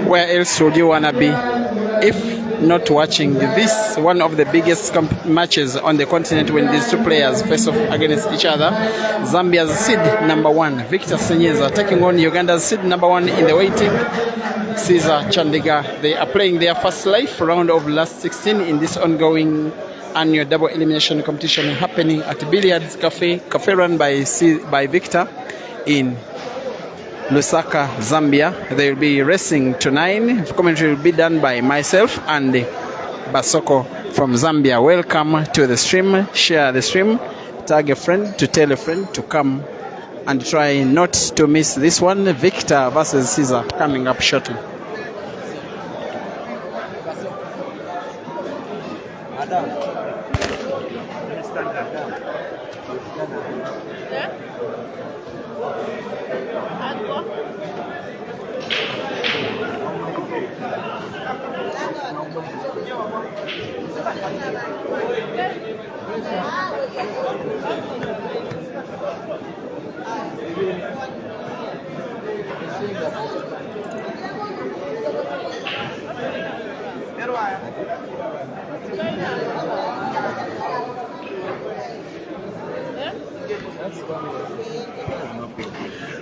Where else would you wanna be if not watching this one of the biggest matches on the continent when these two players face off against each other? Zambia's seed number 1, Victor Senyeza, taking on Uganda's seed number 1 in the waiting, Caesar Chandiga. They are playing their first live round of last 16 in this ongoing annual double elimination competition happening at Billiards Cafe run by Victor in Lusaka, Zambia. They will be racing to 9. Commentary will be done by myself and Basoko from Zambia. Welcome to the stream. Share the stream. Tag a friend to tell a friend to come and try not to miss this one. Victor versus Caesar coming up shortly.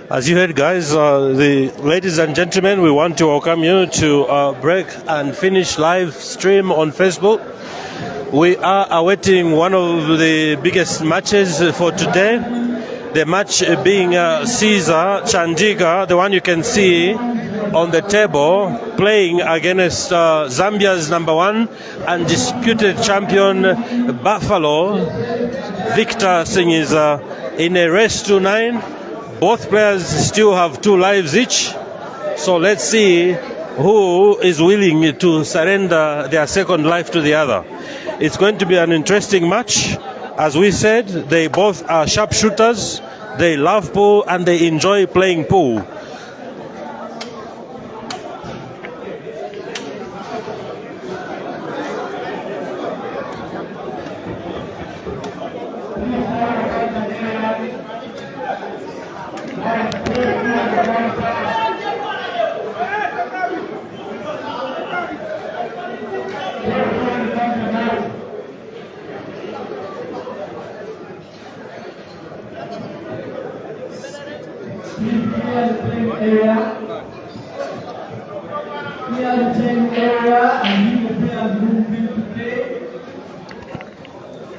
As you heard, guys, the ladies and gentlemen, we want to welcome you to break and finish live stream on Facebook. We are awaiting one of the biggest matches for today. The match being Caesar Chandiga, the one you can see on the table, playing against Zambia's number 1 undisputed champion Buffalo, Victor Senyeza, in a race to 9. Both players still have 2 lives each. So let's see who is willing to surrender their second life to the other. It's going to be an interesting match. As we said, they both are sharpshooters. They love pool and they enjoy playing pool.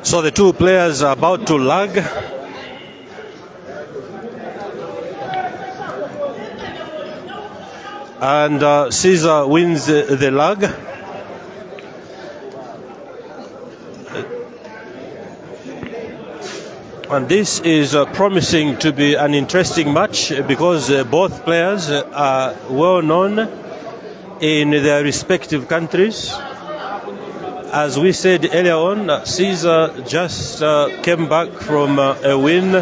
So the two players are about to lag. And Caesar wins the lag. And this is promising to be an interesting match because both players are well known in their respective countries. As we said earlier on, Caesar just came back from a win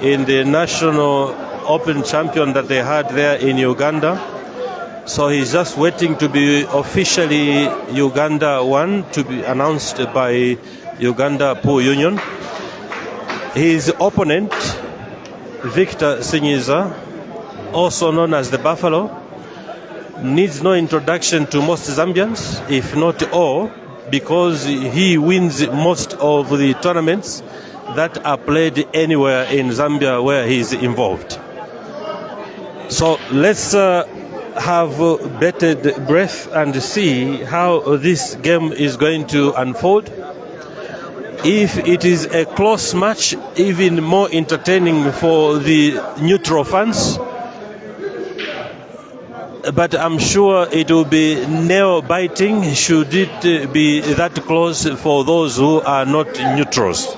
in the National Open Champion that they had there in Uganda. So he's just waiting to be officially Uganda 1 to be announced by Uganda Pool Union. His opponent, Victor Senyeza, also known as the Buffalo, needs no introduction to most Zambians, if not all, because he wins most of the tournaments that are played anywhere in Zambia where he is involved. So let's have bated breath and see how this game is going to unfold. If it is a close match, even more entertaining for the neutral fans. but I'm sure it will be nail-biting should it be that close for those who are not neutrals.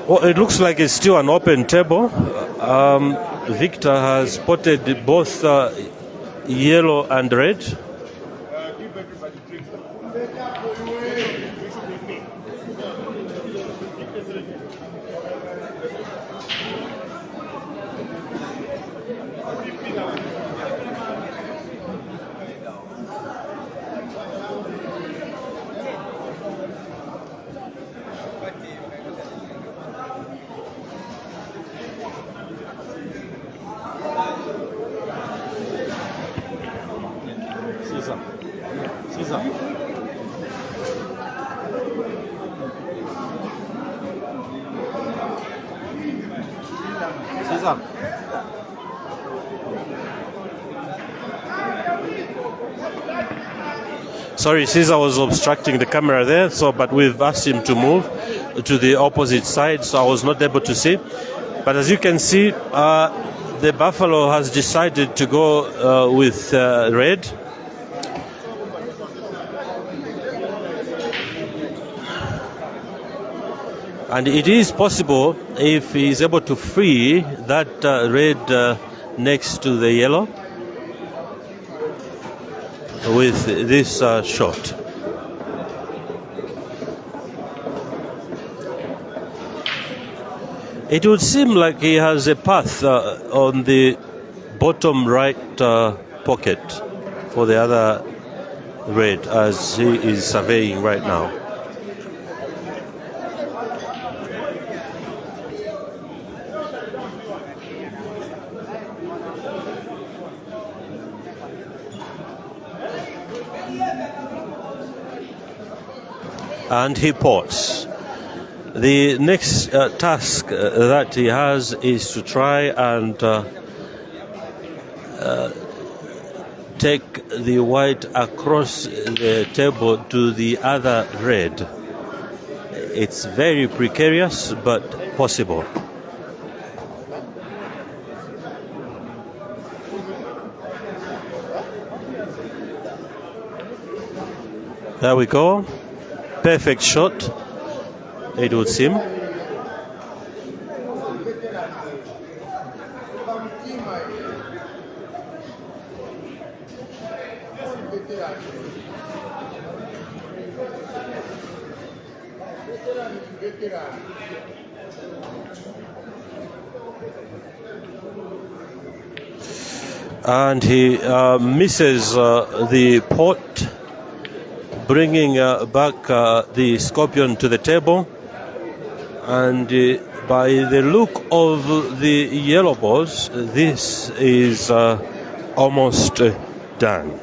Well, it looks like it's still an open table. Victor has spotted both yellow and red. Sorry, Caesar was obstructing the camera there, but we've asked him to move to the opposite side, so I was not able to see. But as you can see, the buffalo has decided to go with red. And it is possible, if he is able to free that red next to the yellow with this shot. It would seem like he has a path on the bottom right pocket for the other red as he is surveying right now. And he ports. The next task that he has is to try and take the white across the table to the other red. It's very precarious, but possible. There we go. Perfect shot, it would seem. And he misses the pot, bringing back the scorpion to the table. And by the look of the yellow balls, this is almost done.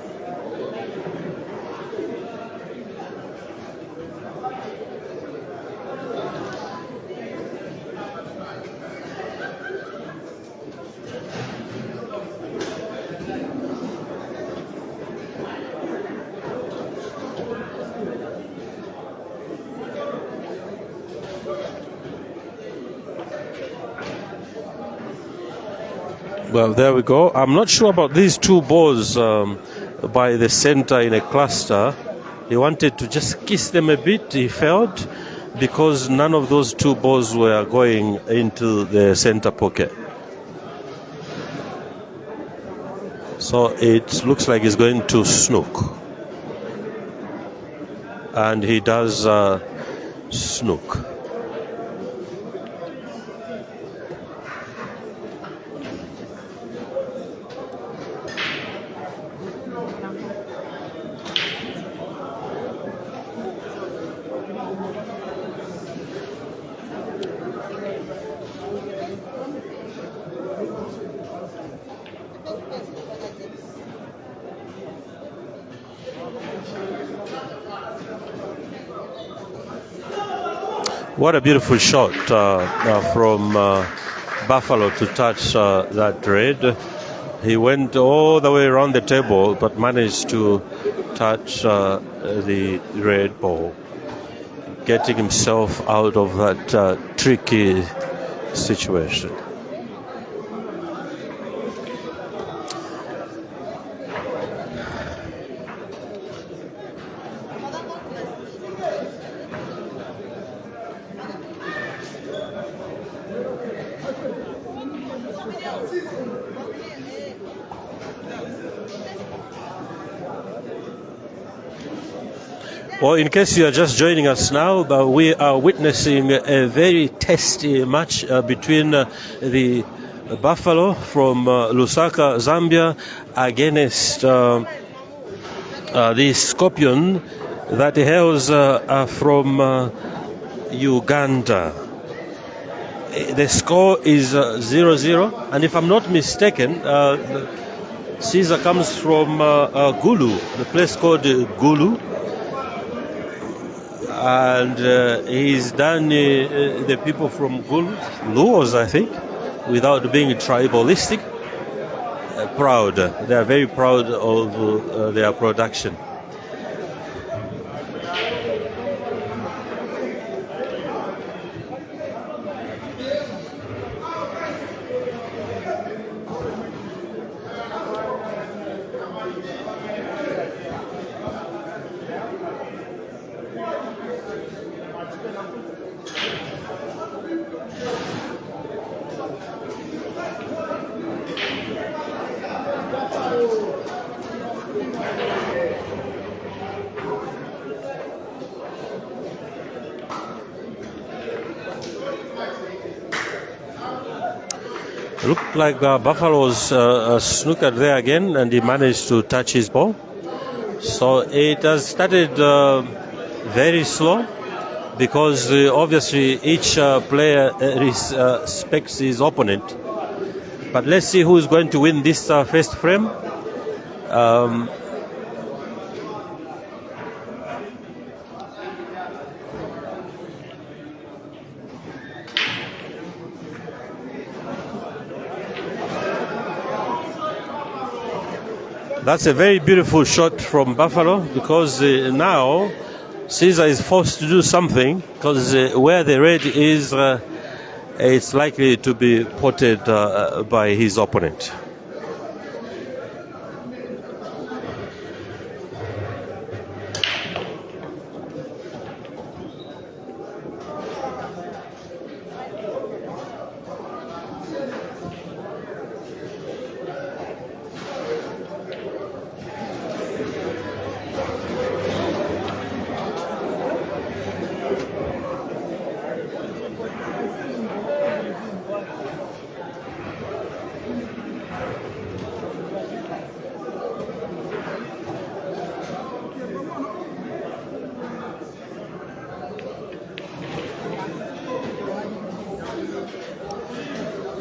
Well, there we go. I'm not sure about these two balls by the center in a cluster. He wanted to just kiss them a bit. He failed because none of those two balls were going into the center pocket. So it looks like he's going to snook. and he does snook. What a beautiful shot from Buffalo to touch that red. He went all the way around the table but managed to touch the red ball, getting himself out of that tricky situation. Well, in case you are just joining us now, we are witnessing a very testy match between the Buffalo from Lusaka, Zambia, against the Scorpion that hails from Uganda. The score is 0-0, and if I'm not mistaken, Caesar comes from Gulu, the place called Gulu. And he's done the people from Gulu, Luos, I think, without being tribalistic, proud. They are very proud of their production. Looked like Buffalo's snookered there again, and he managed to touch his ball. So it has started very slow, because obviously each player respects his opponent. But let's see who's going to win this first frame. That's a very beautiful shot from Buffalo, because now Caesar is forced to do something, because where the red is, it's likely to be potted by his opponent.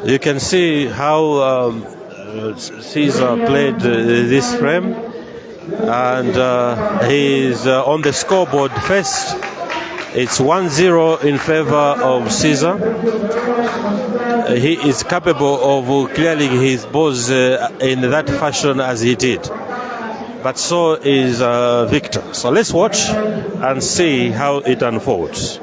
You can see how Caesar played this frame, and he's on the scoreboard first. It's 1-0 in favor of Caesar. He is capable of clearing his balls in that fashion as he did. But so is Victor. So let's watch and see how it unfolds.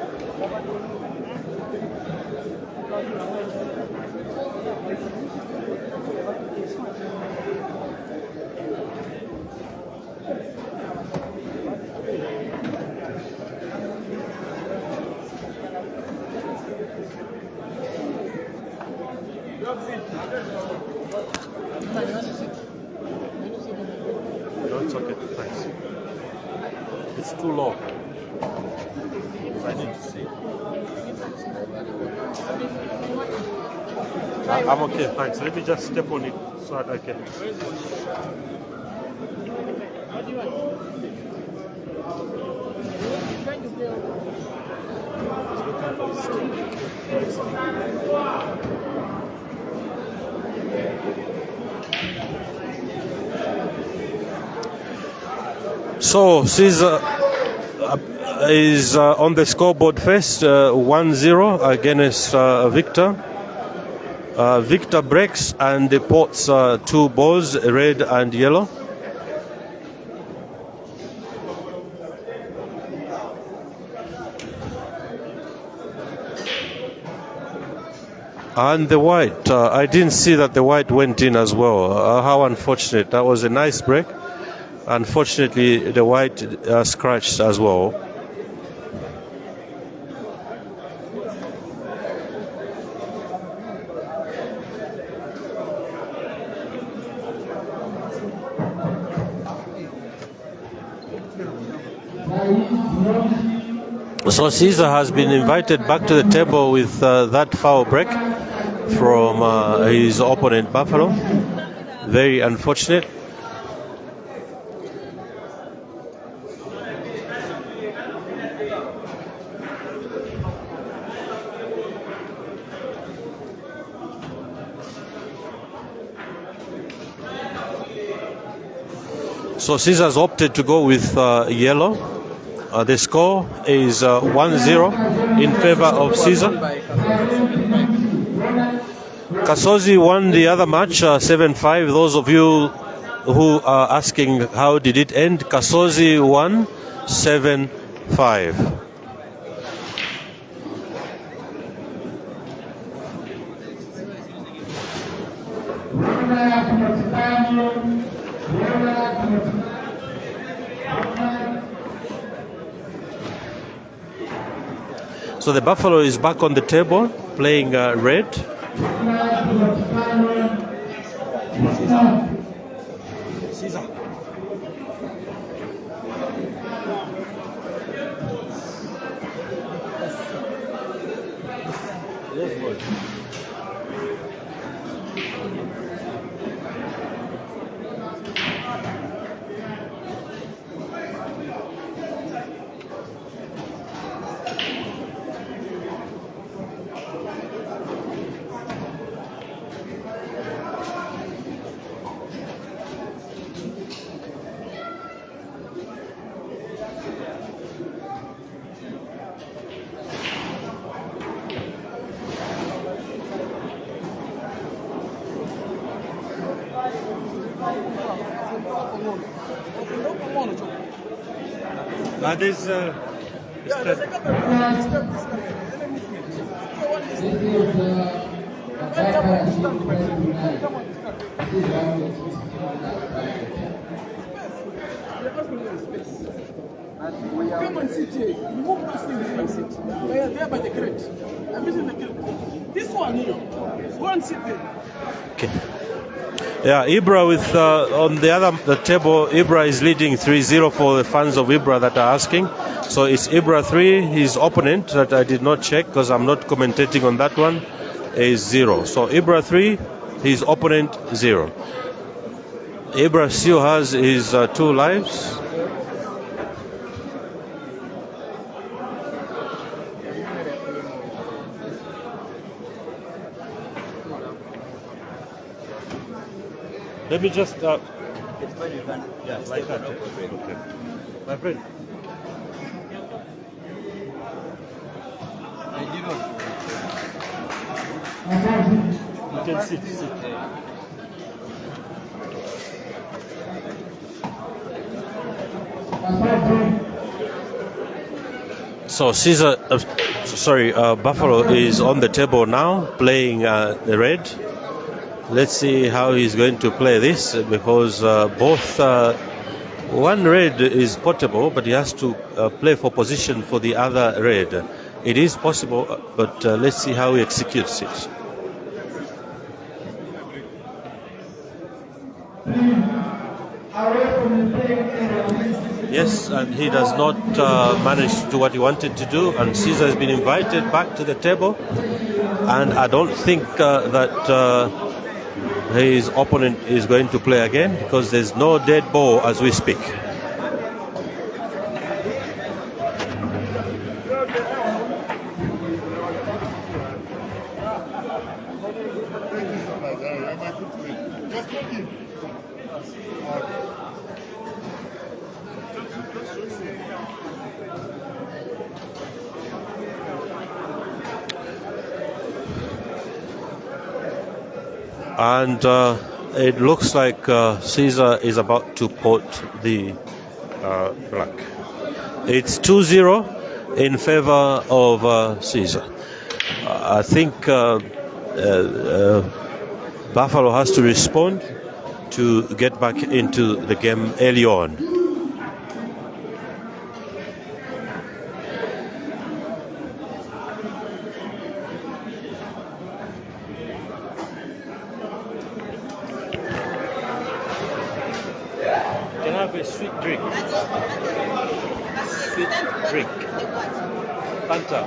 No, it's okay, thanks. It's too low. I need to see. I'm okay, thanks. Let me just step on it so that I can. So Caesar is on the scoreboard first, 1-0 against Victor. Victor breaks and deports 2 balls, red and yellow. And the white, I didn't see that the white went in as well. How unfortunate. That was a nice break. Unfortunately, the white scratched as well. So Caesar has been invited back to the table with that foul break from his opponent Buffalo. Very unfortunate. So Caesar's opted to go with yellow. The score is 1-0 in favor of Caesar. Kasozi won the other match 7-5. Those of you who are asking how did it end, Kasozi won 7-5. So the Buffalo is back on the table, playing red. Come and sit here. Remove those things and sit. They are there by the crate. I'm missing the crate. This one here. Go and sit there. Okay. Yeah, Ibra with on the table. Ibra is leading 3-0 for the fans of Ibra that are asking. So it's Ibra 3. His opponent that I did not check because I'm not commentating on that one is 0. So Ibra 3, his opponent 0. Ibra still has his 2 lives. Let me just. It's fine, you can. Yeah, like that. Okay. My friend. You can sit. So Caesar, Buffalo is on the table now, playing the red. Let's see how he's going to play this because both one red is portable, but he has to play for position for the other red. It is possible, but let's see how he executes it. Yes, and he does not manage to do what he wanted to do, and Caesar has been invited back to the table, and I don't think that his opponent is going to play again, because there's no dead ball as we speak. And it looks like Caesar is about to put the black. It's 2-0 in favor of Caesar. I think Buffalo has to respond to get back into the game early on. Can I have a sweet drink? Sweet drink. Fanta.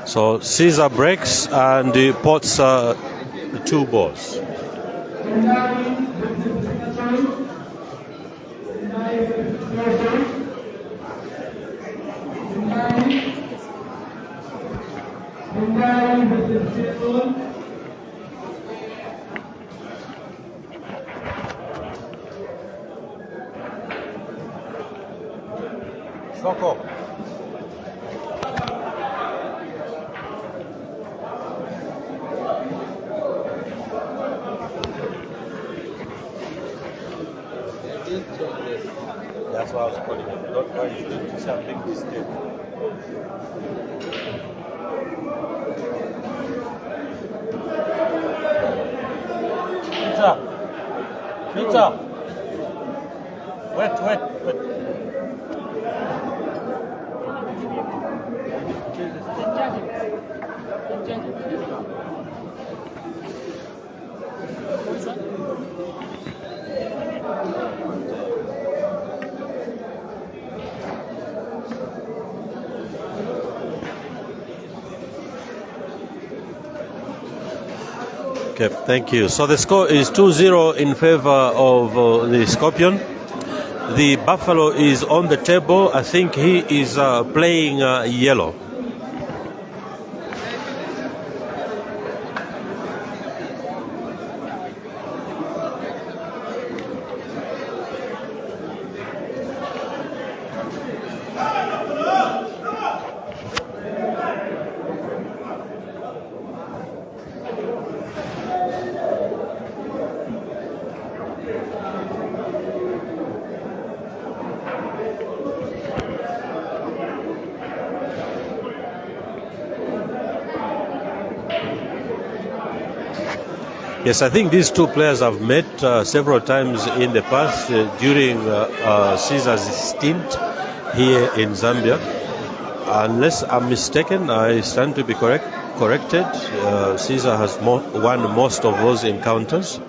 So Caesar breaks and he puts two balls. Soko. That's why I was calling it. Don't worry, you need to say a big mistake. Pizza! Pizza! Wait. Okay, thank you. So the score is 2-0 in favor of the Scorpion. The Buffalo is on the table. I think he is playing yellow. Yes, I think these two players have met several times in the past during Caesar's stint here in Zambia. Unless I'm mistaken, I stand to be corrected. Caesar has won most of those encounters.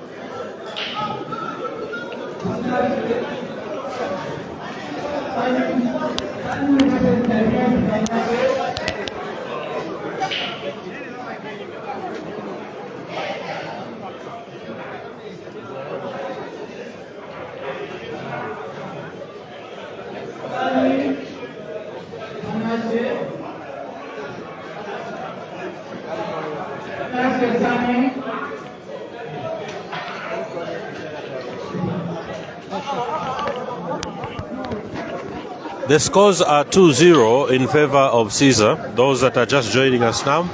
The scores are 2-0 in favor of Caesar. Those that are just joining us now,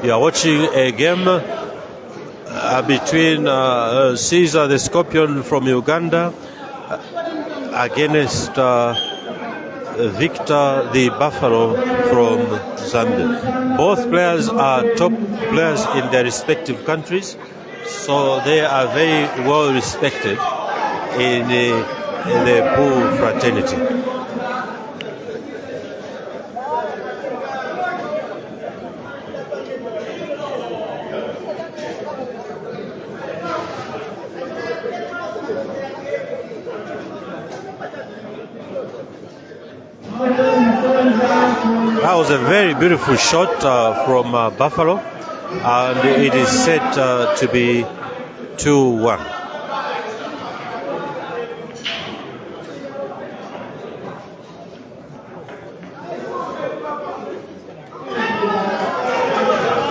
you are watching a game between Caesar the Scorpion from Uganda against Victor the Buffalo from Zambia. Both players are top players in their respective countries, so they are very well respected in the pool fraternity. That was a very beautiful shot from Buffalo, and it is set to be 2-1.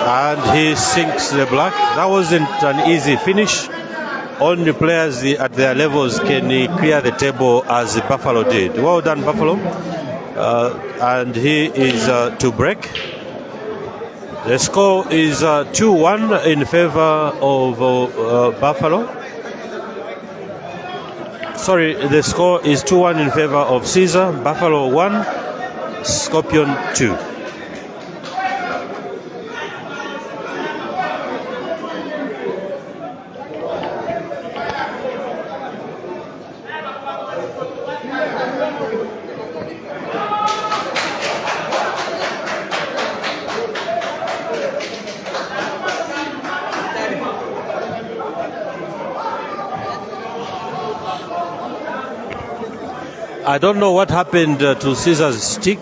And he sinks the black. That wasn't an easy finish. Only players at their levels can clear the table as Buffalo did. Well done, Buffalo. And he is to break. The score is 2-1 in favor of Buffalo. Sorry, the score is 2-1 in favor of Caesar. Buffalo 1, Scorpion 2. I don't know what happened to Caesar's stick.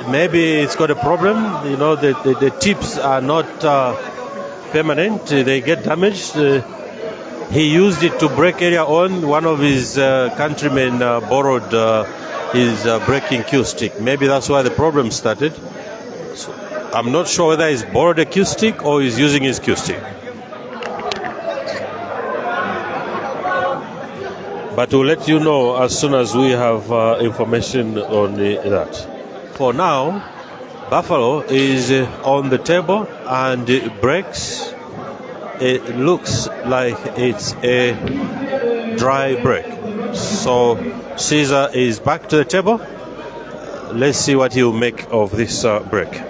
Maybe it's got a problem. You know, the tips are not permanent. They get damaged. He used it to break earlier on. One of his countrymen borrowed his breaking cue stick. Maybe that's why the problem started. So I'm not sure whether he's borrowed a cue stick or he's using his cue stick. But we'll let you know as soon as we have information on that. For now, Buffalo is on the table and it breaks. It looks like it's a dry break. So Caesar is back to the table. Let's see what he'll make of this break.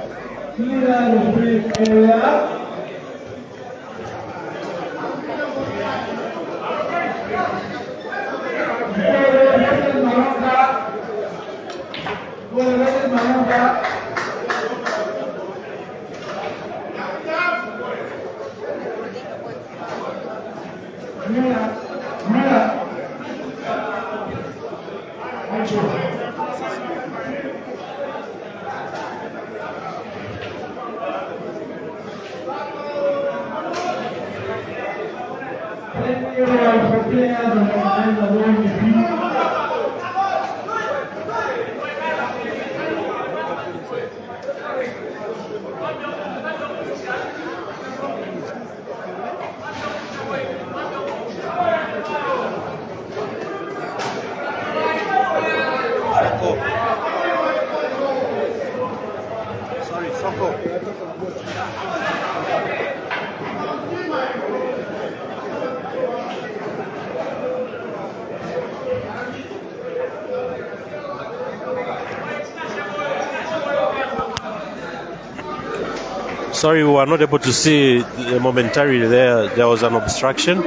Sorry, we were not able to see momentarily there. There was an obstruction.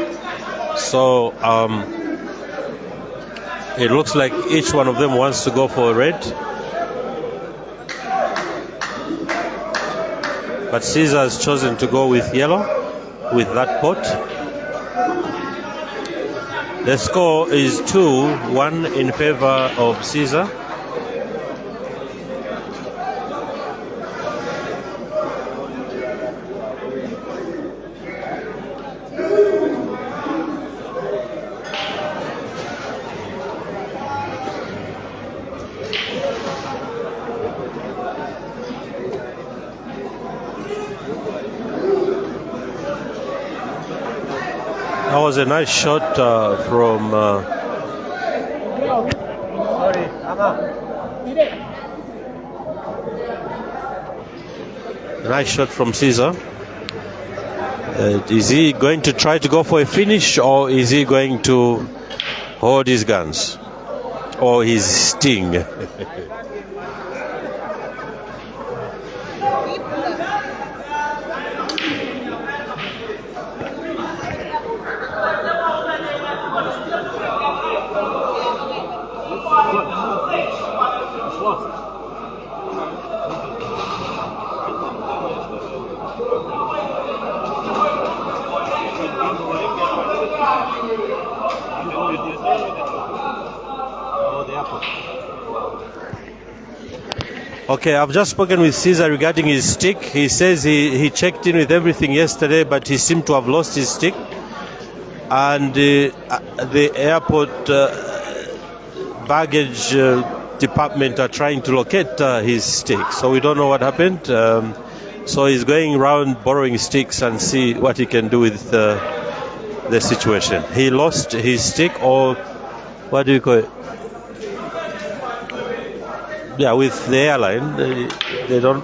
So it looks like each one of them wants to go for a red. But Caesar has chosen to go with yellow with that pot. The score is 2-1 in favor of Caesar. That was a nice shot from Nice shot from Caesar. Is he going to try to go for a finish, or is he going to hold his guns or his sting? Okay, I've just spoken with Caesar regarding his stick. He says he checked in with everything yesterday, but he seemed to have lost his stick. And the airport baggage department are trying to locate his stick. So we don't know what happened. So he's going around borrowing sticks and see what he can do with the situation. He lost his stick, or what do you call it? Yeah, with the airline,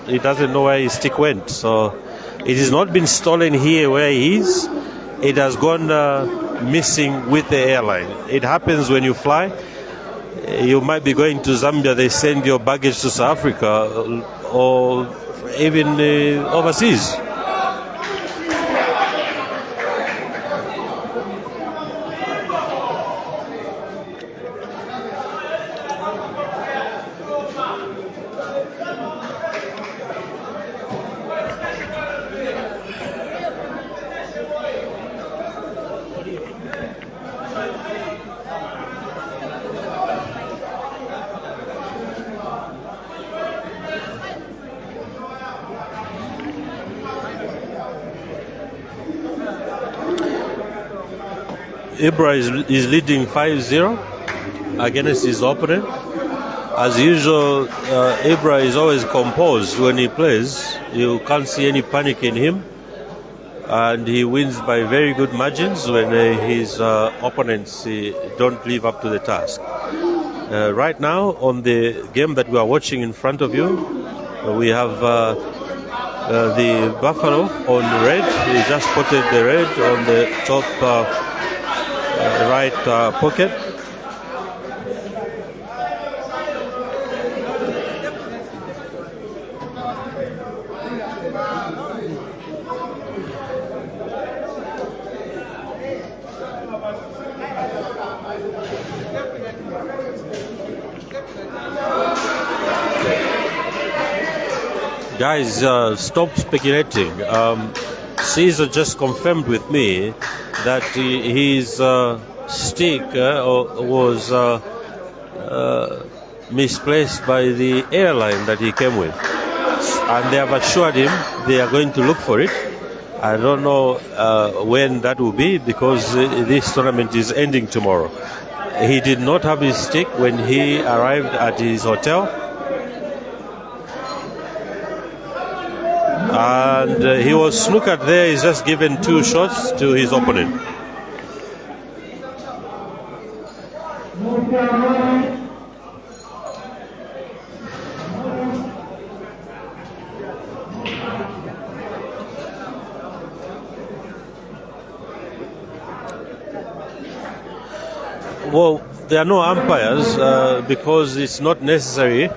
he doesn't know where his stick went. So it has not been stolen here where he is. It has gone missing with the airline. It happens when you fly. You might be going to Zambia, they send your baggage to South Africa, or even overseas. Ibra is leading 5-0 against his opponent. As usual, Ibra is always composed when he plays. You can't see any panic in him. And he wins by very good margins when his opponents don't live up to the task. Right now, on the game that we are watching in front of you, we have the Buffalo on red. He just spotted the red on the top right pocket. Guys, stop speculating. Caesar just confirmed with me that his stick was misplaced by the airline that he came with, and they have assured him they are going to look for it. I don't know when that will be, because this tournament is ending tomorrow. He did not have his stick when he arrived at his hotel, and he was snookered there. He's just given 2 shots to his opponent. Well, there are no umpires because it's not necessary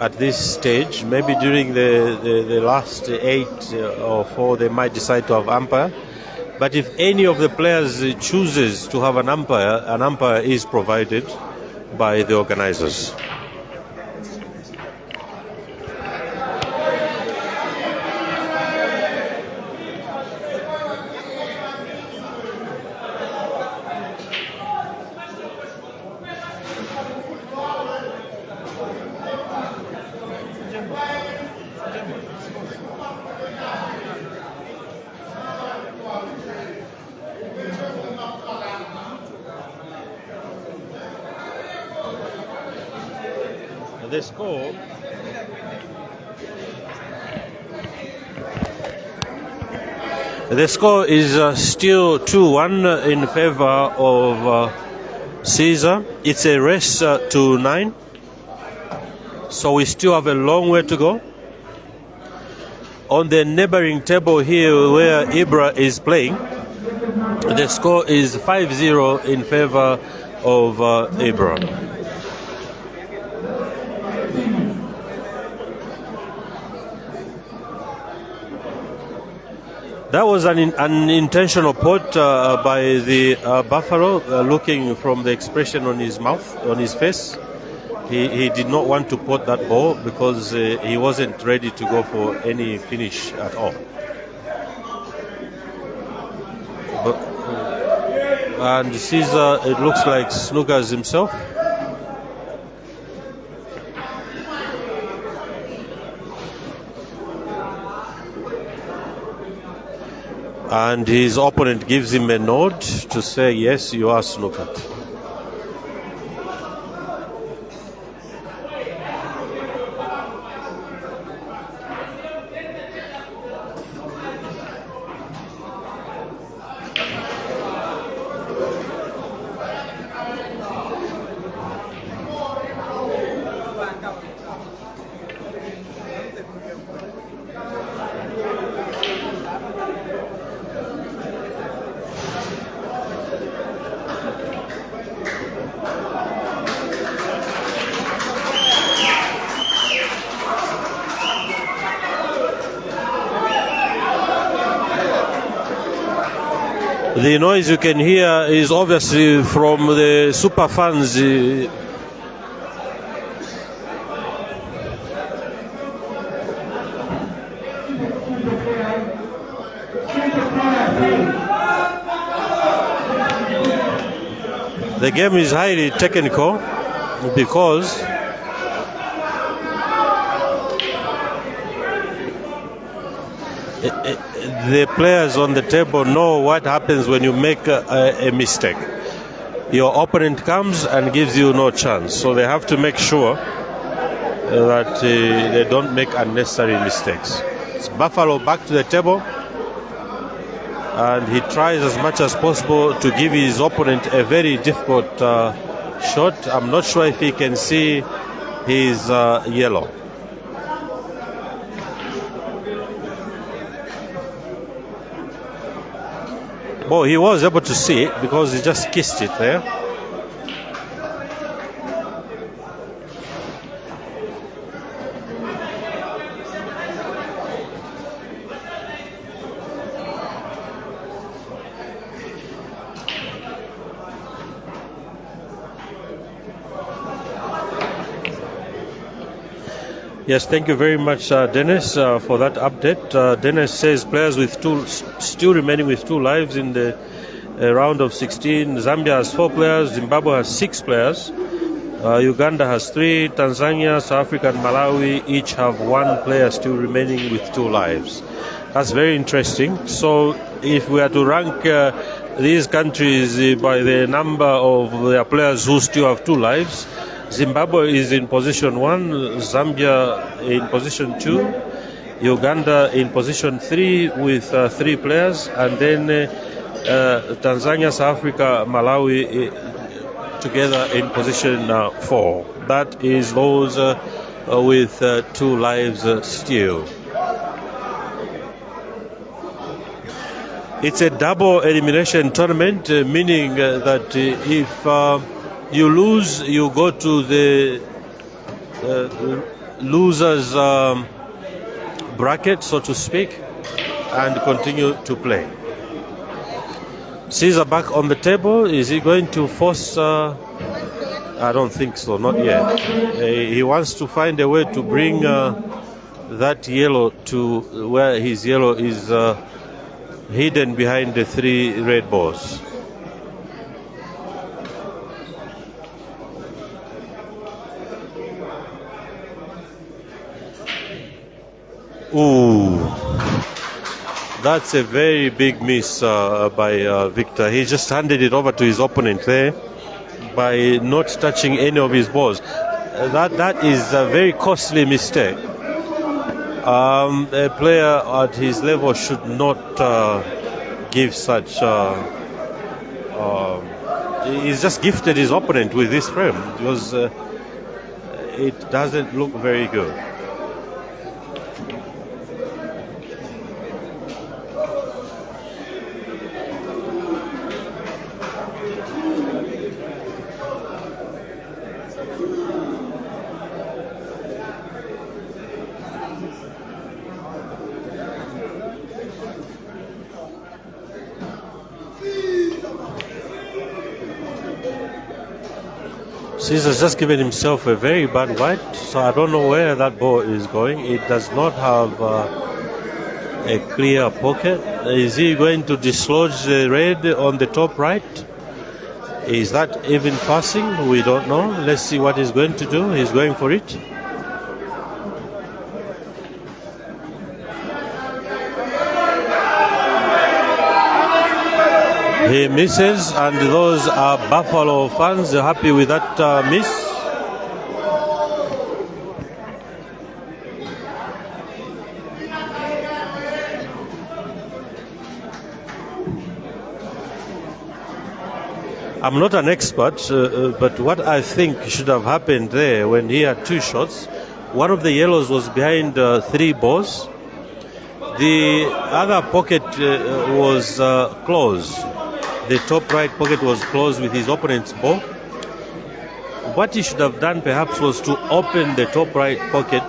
at this stage. Maybe during the last 8 or 4 they might decide to have umpire. But if any of the players chooses to have an umpire is provided by the organizers. The score is still 2-1 in favor of Caesar. It's a race to 9. So we still have a long way to go. On the neighboring table here where Ibra is playing, the score is 5-0 in favor of Ibra. That was an intentional pot by the Buffalo, looking from the expression on his mouth, on his face. He did not want to pot that ball because he wasn't ready to go for any finish at all. And Caesar, it looks like snookers himself. And his opponent gives him a nod to say, yes, you are snookered. The noise you can hear is obviously from the super fans. The game is highly technical because the players on the table know what happens when you make a mistake. Your opponent comes and gives you no chance, so they have to make sure that they don't make unnecessary mistakes. It's Buffalo back to the table, and he tries as much as possible to give his opponent a very difficult shot. I'm not sure if he can see his yellow. Well, he was able to see it because he just kissed it there. Yes, thank you very much, Dennis, for that update. Dennis says players with still remaining with 2 lives in the round of 16. Zambia has 4 players, Zimbabwe has 6 players, Uganda has 3, Tanzania, South Africa and Malawi each have 1 player still remaining with 2 lives. That's very interesting. So if we are to rank these countries by the number of their players who still have 2 lives, Zimbabwe is in position 1, Zambia in position 2, Uganda in position 3 with 3 players, and then Tanzania, South Africa, Malawi together in position 4. That is those with 2 lives still. It's a double elimination tournament, meaning that if you lose, you go to the losers bracket, so to speak, and continue to play. Caesar back on the table. Is he going to force? I don't think so, not yet. He wants to find a way to bring that yellow to where his yellow is hidden behind the 3 red balls. Ooh, that's a very big miss by Victor. He just handed it over to his opponent there by not touching any of his balls. That is a very costly mistake. A player at his level should not give such he's just gifted his opponent with this frame because it doesn't look very good. Caesar's just given himself a very bad white, so I don't know where that ball is going. It does not have a clear pocket. Is he going to dislodge the red on the top right? Is that even passing? We don't know. Let's see what he's going to do. He's going for it. He misses, and those are Buffalo fans happy with that miss. I'm not an expert, but what I think should have happened there when he had two shots, one of the yellows was behind three balls. The other pocket was closed. The top right pocket was closed with his opponent's ball. What he should have done perhaps was to open the top right pocket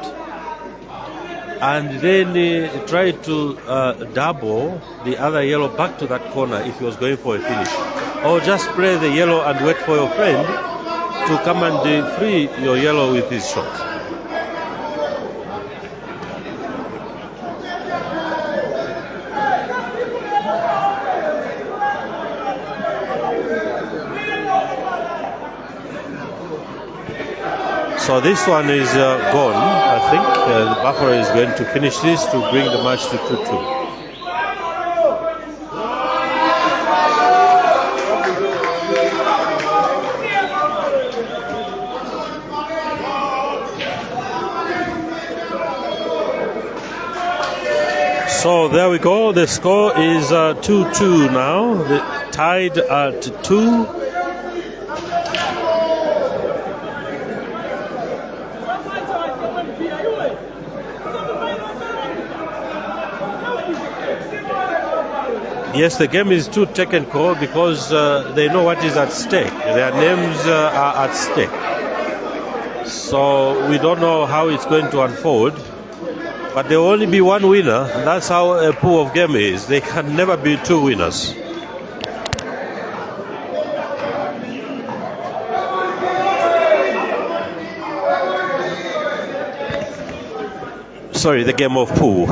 and then try to double the other yellow back to that corner if he was going for a finish. Or just play the yellow and wait for your friend to come and free your yellow with his shot. So this one is gone, I think. The Buffalo is going to finish this to bring the match to 2-2. So there we go. The score is 2-2 now. Tied at 2. Yes, the game is too technical because they know what is at stake. Their names are at stake. So we don't know how it's going to unfold. But there will only be one winner. That's how a pool of game is. There can never be two winners. Sorry, the game of pool.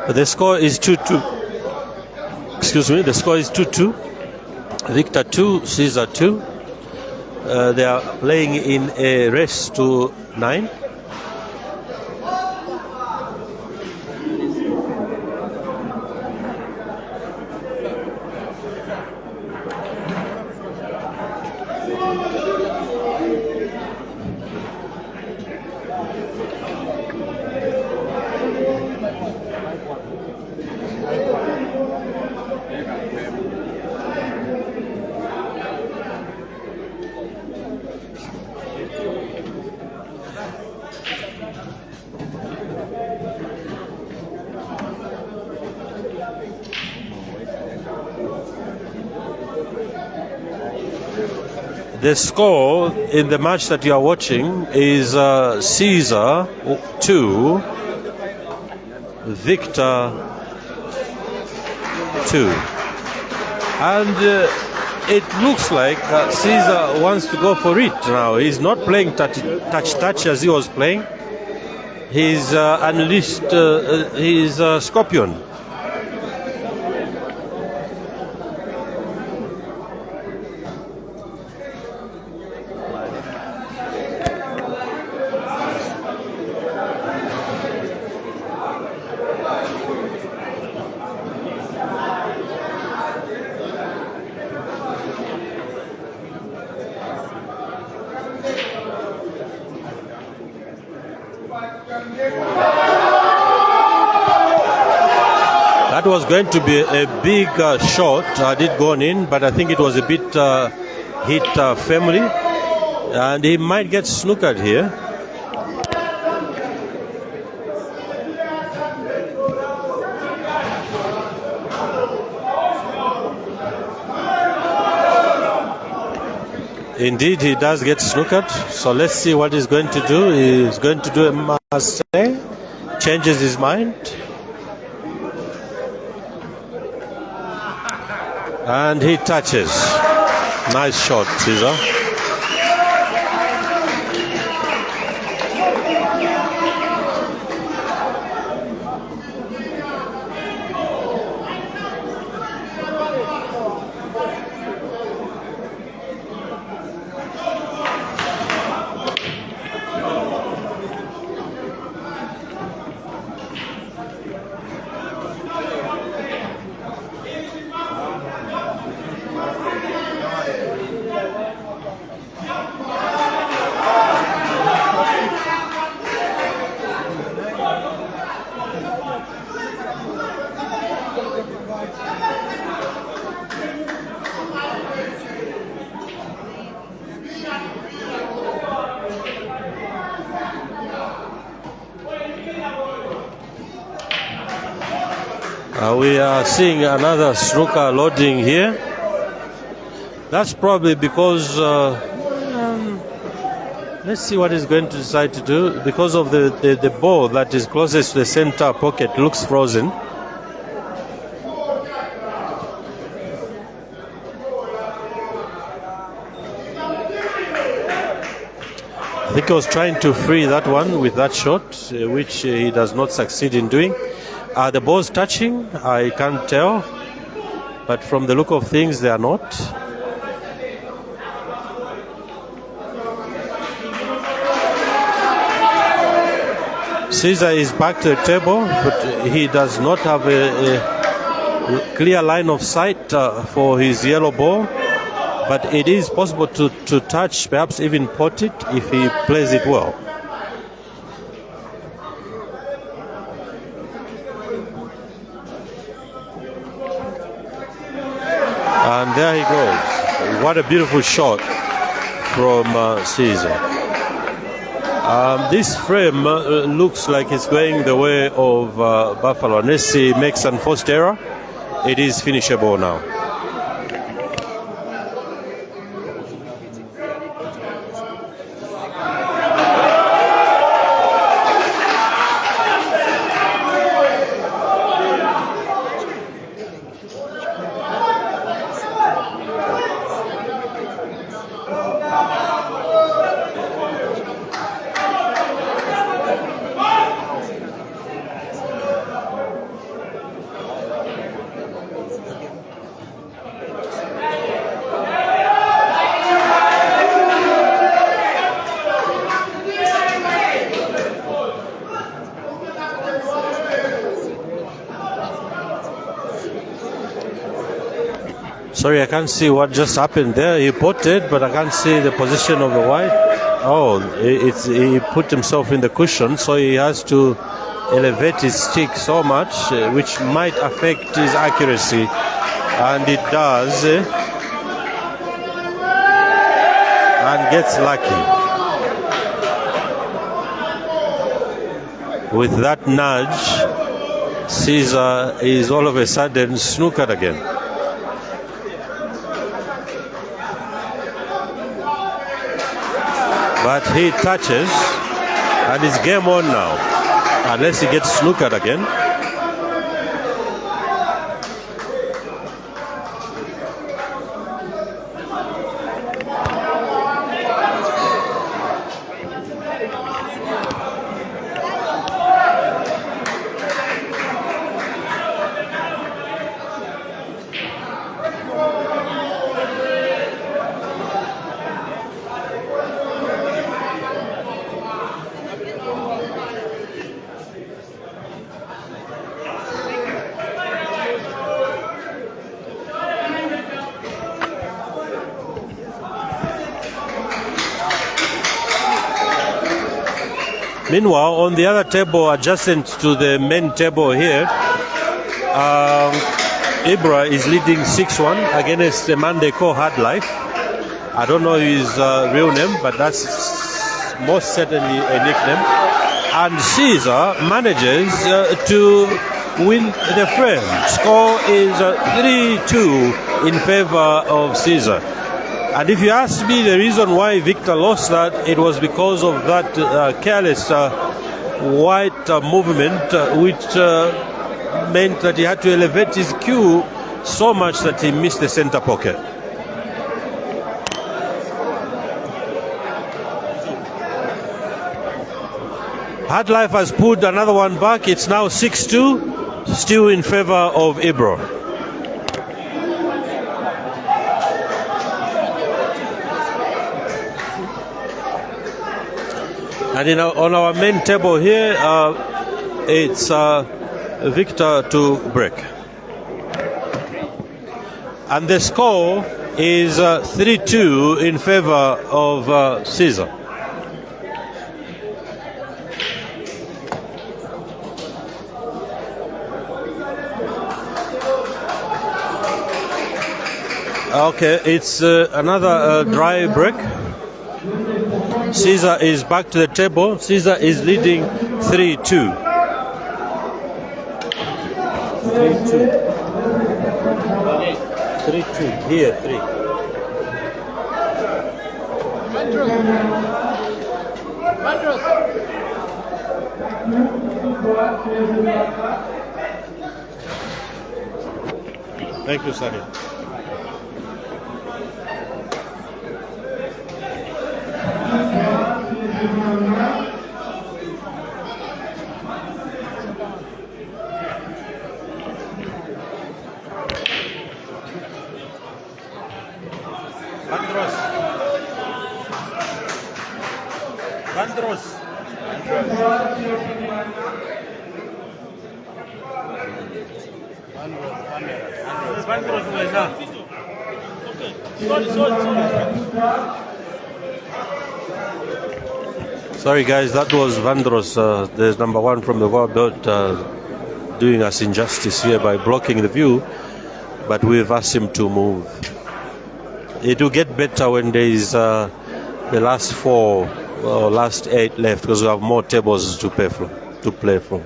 The score is 2-2. Excuse me, the score is 2-2. Victor 2, Caesar 2. They are playing in a race to 9. The score in the match that you are watching is Caesar 2, Victor 2. And it looks like Caesar wants to go for it now. He's not playing touch as he was playing. He's unleashed his scorpion. That was going to be a big shot. I did go in, but I think it was a bit hit firmly, and he might get snookered here. Indeed, he does get snookered. So let's see what he's going to do. He's going to do a Marseille, changes his mind. And he touches. Nice shot, Caesar. We are seeing another snooker loading here. That's probably because, let's see what he's going to decide to do. Because of the ball that is closest to the center pocket looks frozen. I think he was trying to free that one with that shot, which he does not succeed in doing. Are the balls touching? I can't tell, but from the look of things, they are not. Caesar is back to the table, but he does not have a clear line of sight for his yellow ball. But it is possible to touch, perhaps even pot it, if he plays it well. And there he goes. What a beautiful shot from Caesar. This frame looks like it's going the way of Buffalo. Unless he makes an enforced error, it is finishable now. Sorry, I can't see what just happened there. He potted, but I can't see the position of the white. Oh, he put himself in the cushion, so he has to elevate his stick so much, which might affect his accuracy. And it does. And gets lucky. With that nudge, Caesar is all of a sudden snookered again. but he touches, and it's game on now, unless he gets snookered again. Meanwhile, on the other table adjacent to the main table here, Ibra is leading 6-1 against a man they call Hard Life. I don't know his real name, but that's most certainly a nickname. And Caesar manages to win the frame. Score is 3-2 in favor of Caesar. And if you ask me the reason why Victor lost that, it was because of that careless white movement, which meant that he had to elevate his cue so much that he missed the center pocket. Hard Life has pulled another one back. It's now 6-2, still in favor of Ibro. And on our main table here, it's Victor to break. And the score is 3-2 in favor of Caesar. Okay, it's another dry break. Caesar is back to the table. Caesar is leading 3-2. 3-2. Here, 3. Thank you, Sani. Vandros. Sorry guys, that was Vandros, the number one from the world belt, doing us injustice here by blocking the view, but we've asked him to move. It will get better when there is the last 4 or last 8 left, because we have more tables to play from.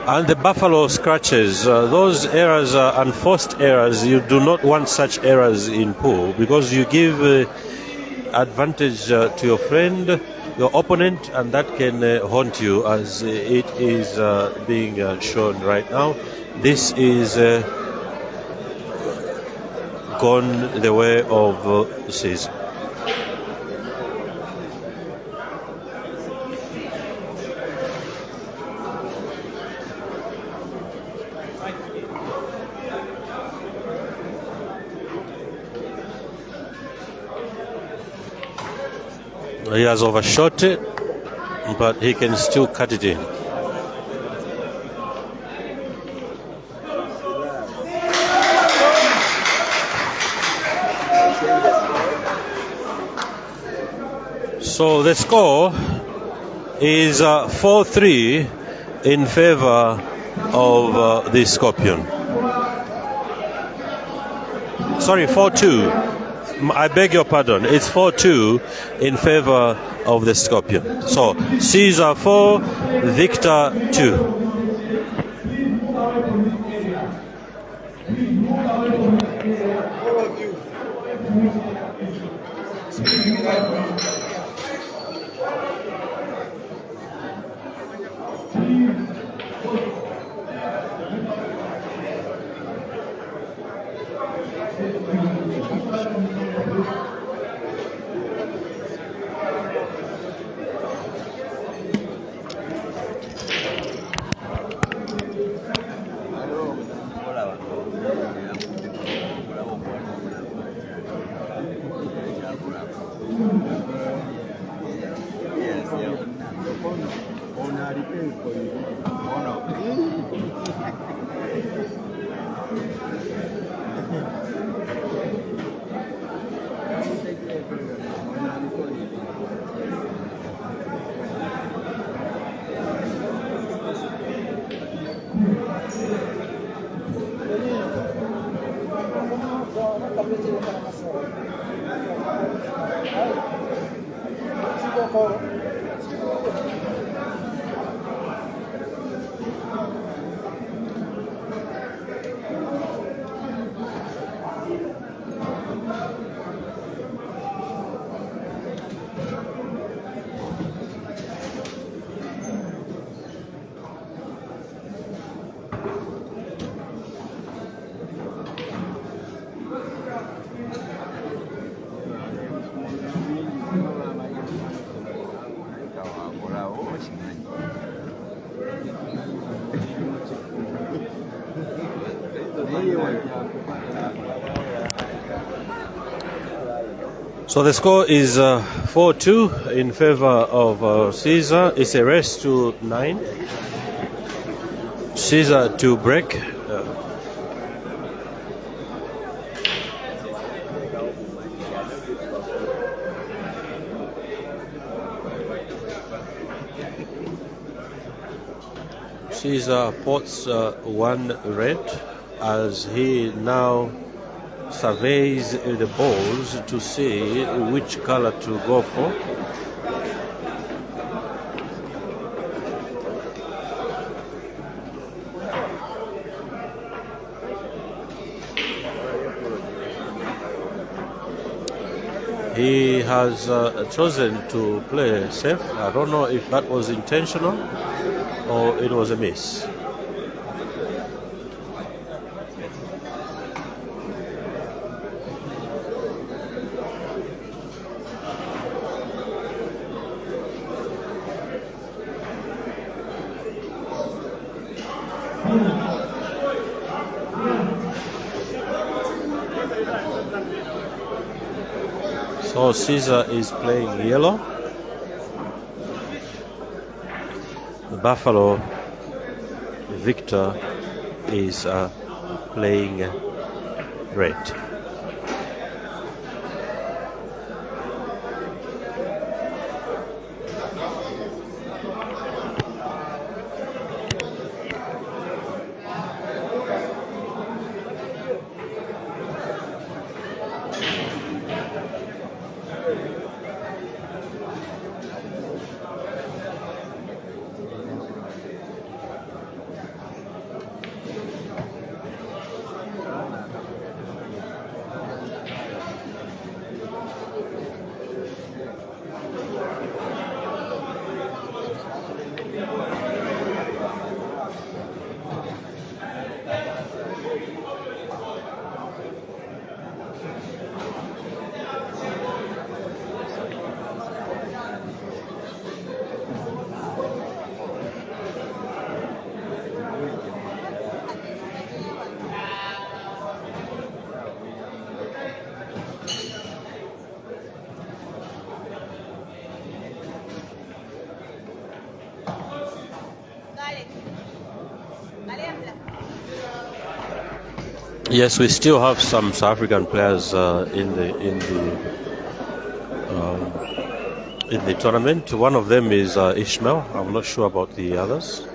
And the Buffalo scratches, those errors are unforced errors. You do not want such errors in pool because you give advantage to your friend, your opponent, and that can haunt you as it is being shown right now. This is gone the way of Caesar. He has overshot it, but he can still cut it in. So the score is 4-3 in favor of the Scorpion. Sorry, 4-2. I beg your pardon. It's 4-2 in favor of the Scorpion. So Caesar 4, Victor 2. So the score is 4-2 in favor of Caesar. It's a race to 9. Caesar to break. Caesar pots one red as he now surveys the balls to see which color to go for. He has chosen to play safe. I don't know if that was intentional or it was a miss. So Caesar is playing yellow. The Buffalo Victor is playing red. Yes, we still have some South African players in the tournament. One of them is Ishmael. I'm not sure about the others.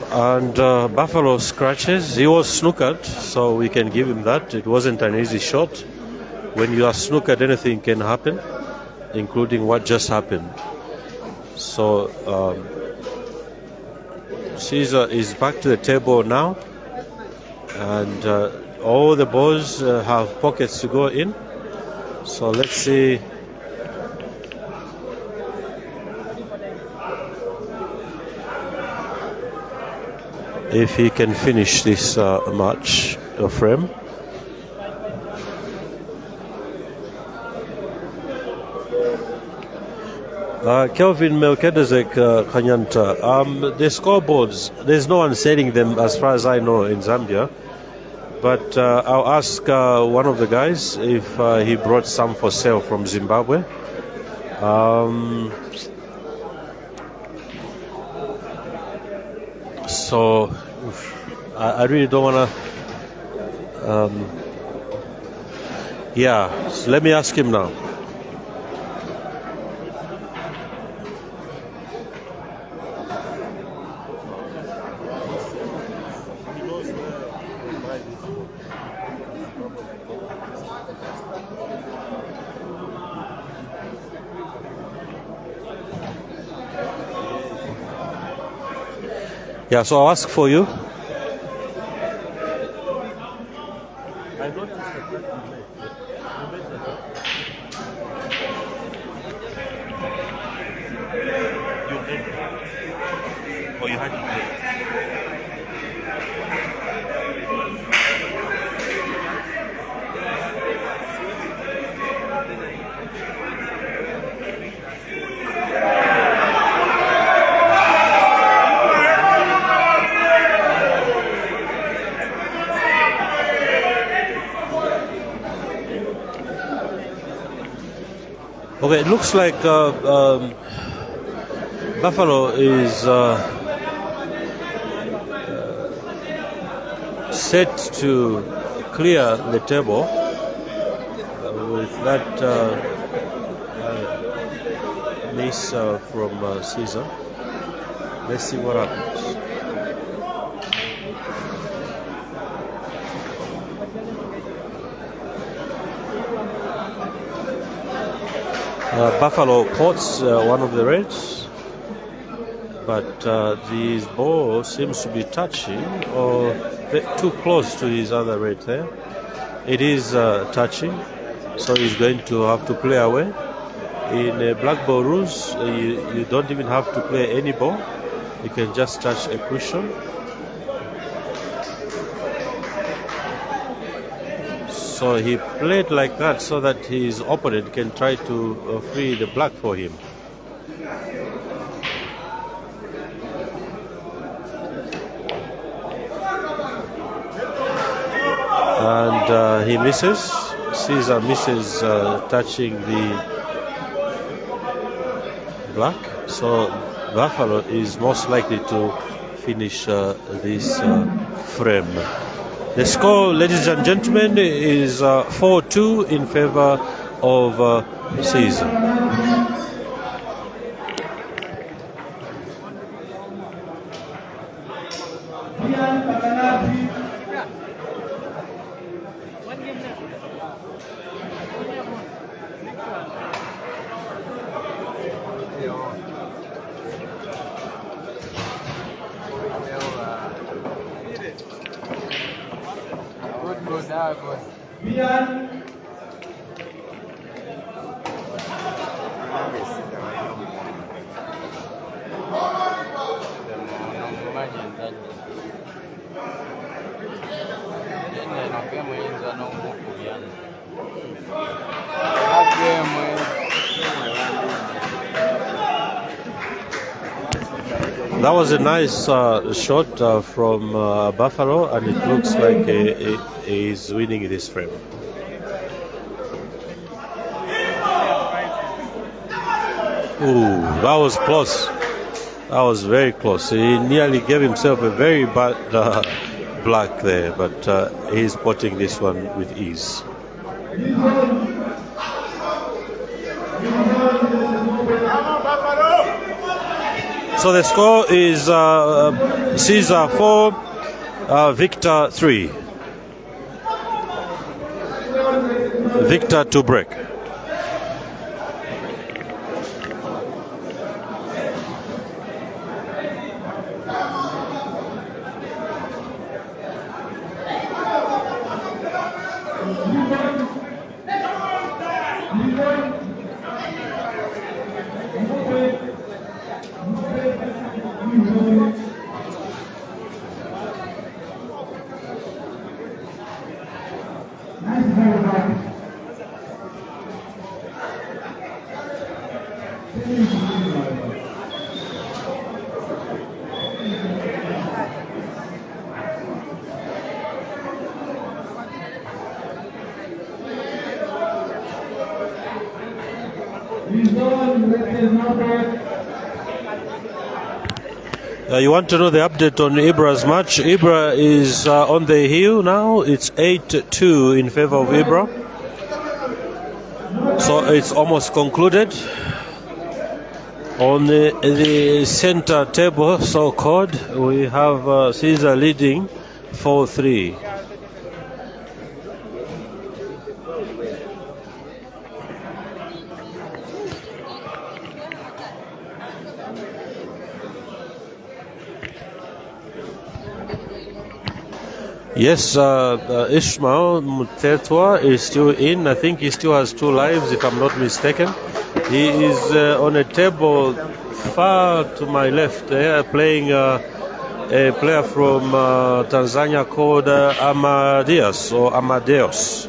And Buffalo scratches. He was snookered, so we can give him that. It wasn't an easy shot. When you are snookered, anything can happen, including what just happened. So Caesar is back to the table now, and all the balls have pockets to go in. So let's see. If he can finish this match frame. Kelvin Melchizedek Kanyanta, the scoreboards, there's no one selling them as far as I know in Zambia, but I'll ask one of the guys if he brought some for sale from Zimbabwe. So I really don't want to yeah, so let me ask him now. Yeah, so I'll ask for you. Okay, it looks like Buffalo is set to clear the table with that miss from Caesar. Let's see what happens. Buffalo courts one of the reds, but this ball seems to be touching or too close to his other red there. It is touching, so he's going to have to play away. In black ball rules, you don't even have to play any ball. You can just touch a cushion. So he played like that so that his opponent can try to free the black for him. And he misses. Caesar misses touching the black. So Buffalo is most likely to finish this frame. The score, ladies and gentlemen, is 4-2 in favor of Caesar. That was a nice shot from Buffalo, and it looks like he is winning this frame. Ooh, that was close. That was very close. He nearly gave himself a very bad black there, but he's potting this one with ease. So the score is Caesar 4, Victor 3. Victor to break. You want to know the update on Ibra's match? Ibra is on the hill now. It's 8-2 in favor of Ibra. So it's almost concluded. On the center table, so-called, we have Caesar leading 4-3. Yes, Ishmael Mutetwa is still in. I think he still has 2 lives, if I'm not mistaken. He is on a table far to my left there, playing a player from Tanzania called Amadeus or Amadeus.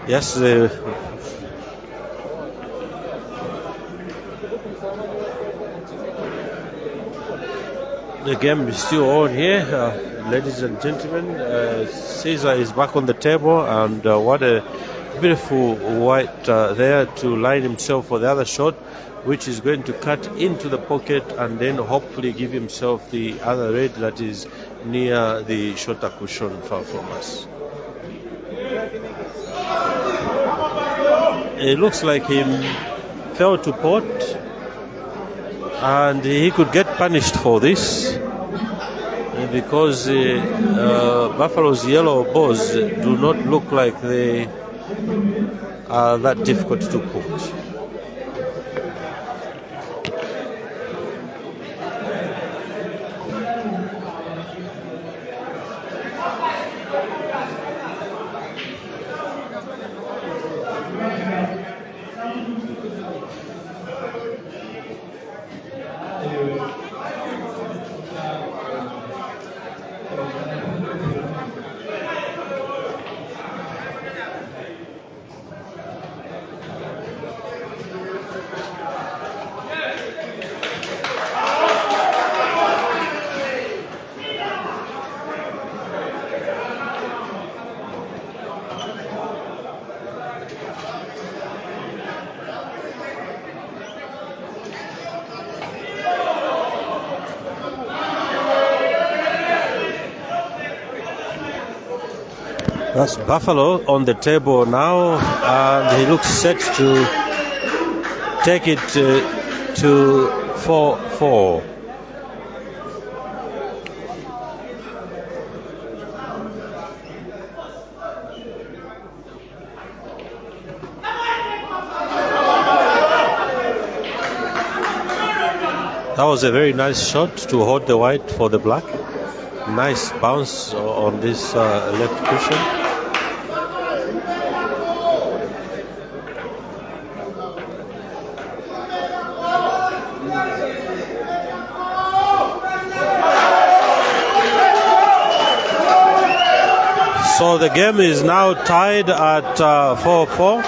Yes, the game is still on here, ladies and gentlemen. Caesar is back on the table, and what a beautiful white there to line himself for the other shot, which is going to cut into the pocket and then hopefully give himself the other red that is near the shorter cushion far from us. It looks like he fell to pot, and he could get punished for this because Buffalo's yellow balls do not look like they are that difficult to put. That's Buffalo on the table now, and he looks set to take it to 4-4. That was a very nice shot to hold the white for the black. Nice bounce on this left cushion. So the game is now tied at 4-4.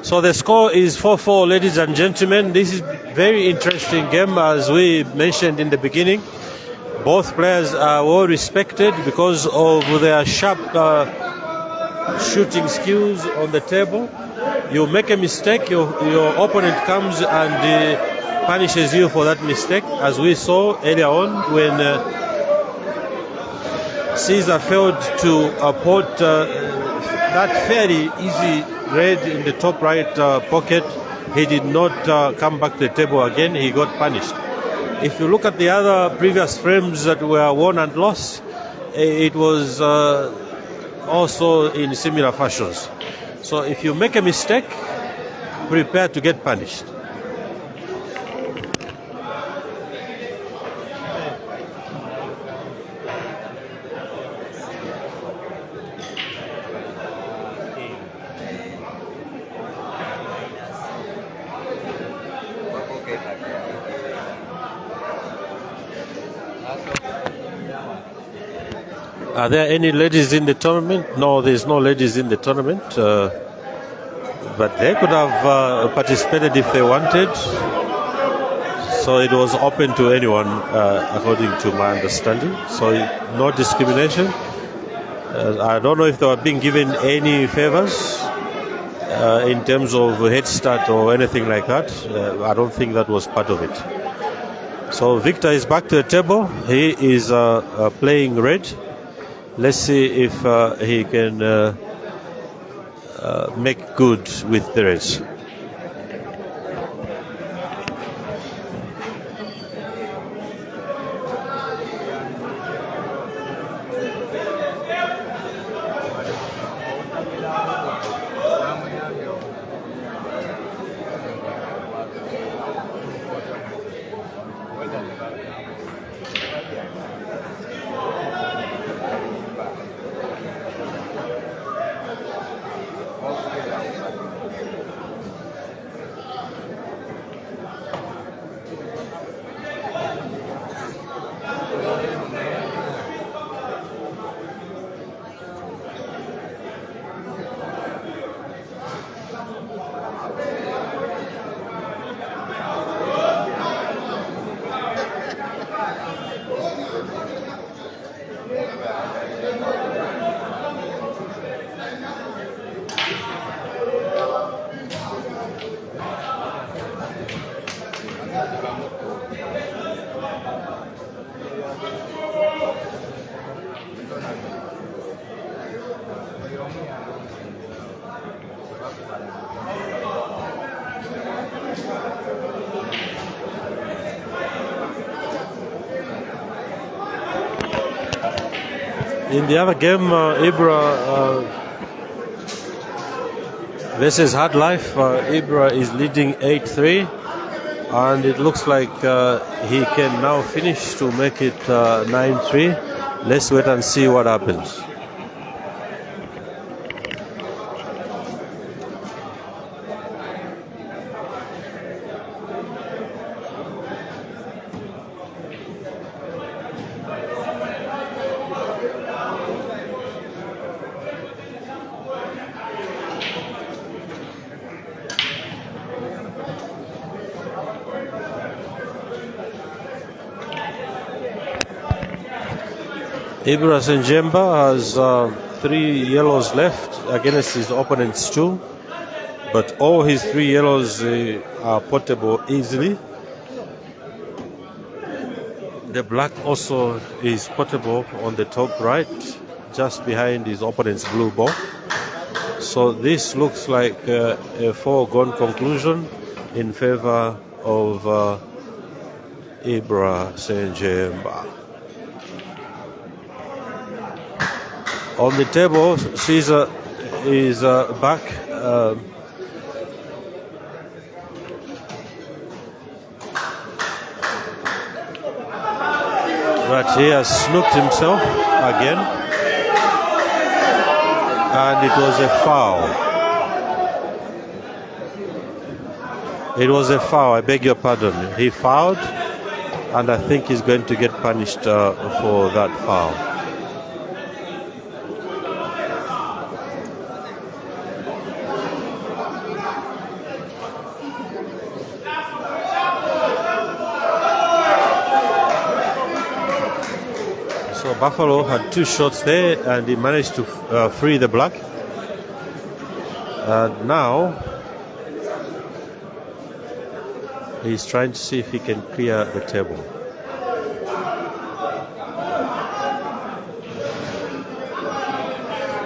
So the score is 4-4, ladies and gentlemen. This is very interesting game, as we mentioned in the beginning. Both players are well respected because of their sharp shooting skills on the table. You make a mistake, your opponent comes and punishes you for that mistake, as we saw earlier on when Caesar failed to put that fairly easy red in the top right pocket. He did not come back to the table again. He got punished. If you look at the other previous frames that were won and lost, it was also in similar fashions. So if you make a mistake, prepare to get punished. Are there any ladies in the tournament? No, there's no ladies in the tournament. But they could have participated if they wanted. So it was open to anyone, according to my understanding. So no discrimination. I don't know if they were being given any favors in terms of head start or anything like that. I don't think that was part of it. So Victor is back to the table. He is playing red. Let's see if he can make good with the reds. In the other game, Ibra versus Hard Life, Ibra is leading 8-3, and it looks like he can now finish to make it 9-3. Let's wait and see what happens. Ibra Senjemba has 3 yellows left against his opponent's 2, but all his 3 yellows are potable easily. The black also is potable on the top right, just behind his opponent's blue ball. So this looks like a foregone conclusion in favor of Ibra Senjemba. On the table, Caesar is back. But he has snooked himself again. And it was a foul. It was a foul, I beg your pardon. He fouled, and I think he's going to get punished for that foul. Buffalo had 2 shots there, and he managed to free the black. And now he's trying to see if he can clear the table.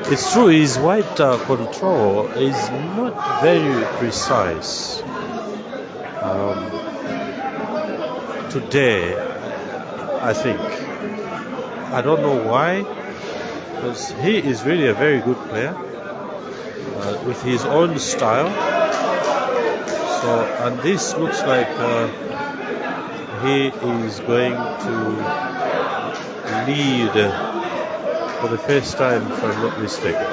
It's true, his white control is not very precise. Today, I think. I don't know why, because he is really a very good player with his own style. So, and this looks like he is going to lead for the first time, if I'm not mistaken.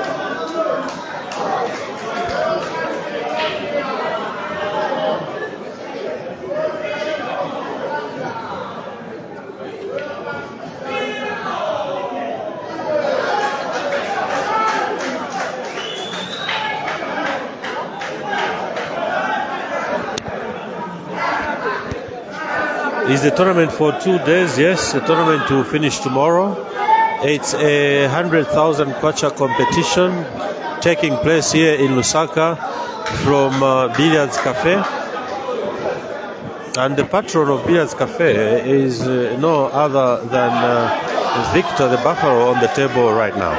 Is the tournament for 2 days? Yes, the tournament will finish tomorrow. It's a 100,000 kwacha competition taking place here in Lusaka from Billiards Cafe. And the patron of Billiards Cafe is no other than Victor the Buffalo on the table right now.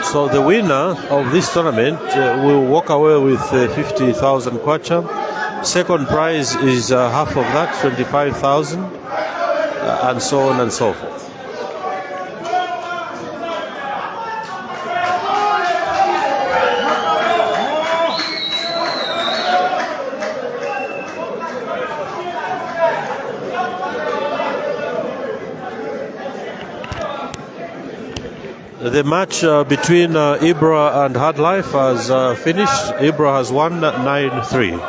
So the winner of this tournament will walk away with 50,000 kwacha. Second prize is half of that, 25,000, and so on and so forth. The match between Ibra and Hard Life has finished. Ibra has won 9-3.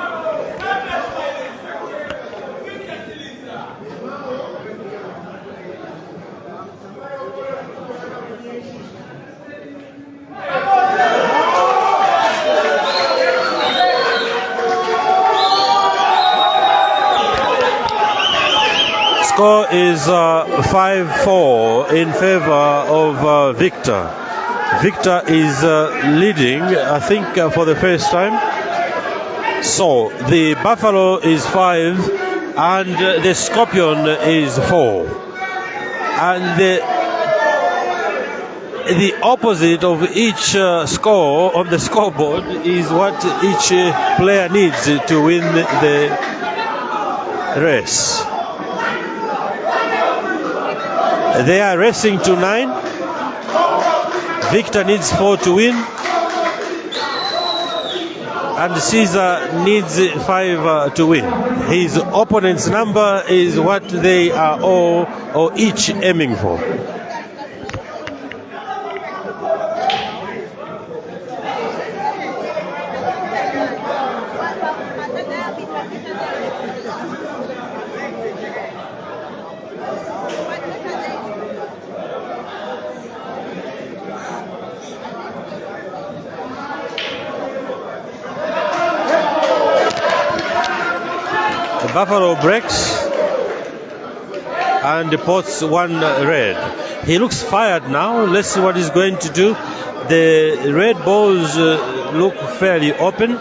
Score is 5-4 in favor of Victor. Victor is leading, I think, for the first time. So the Buffalo is 5 and the Scorpion is 4. And the opposite of each score on the scoreboard is what each player needs to win the race. They are racing to 9. Victor needs 4 to win. And Caesar needs 5 to win. His opponent's number is what they are all or each aiming for. Buffalo breaks and pots 1 red. He looks fired now. Let's see what he's going to do. The red balls look fairly open,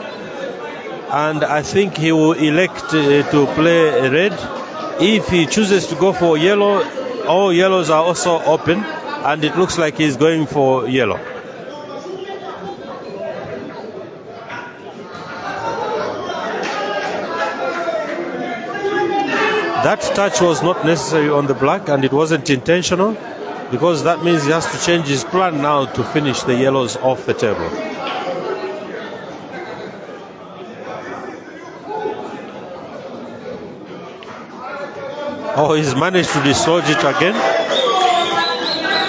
and I think he will elect to play red. If he chooses to go for yellow, all yellows are also open, and it looks like he's going for yellow. That touch was not necessary on the black, and it wasn't intentional, because that means he has to change his plan now to finish the yellows off the table. Oh, he's managed to dislodge it again.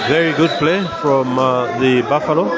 Very good play from the Buffalo.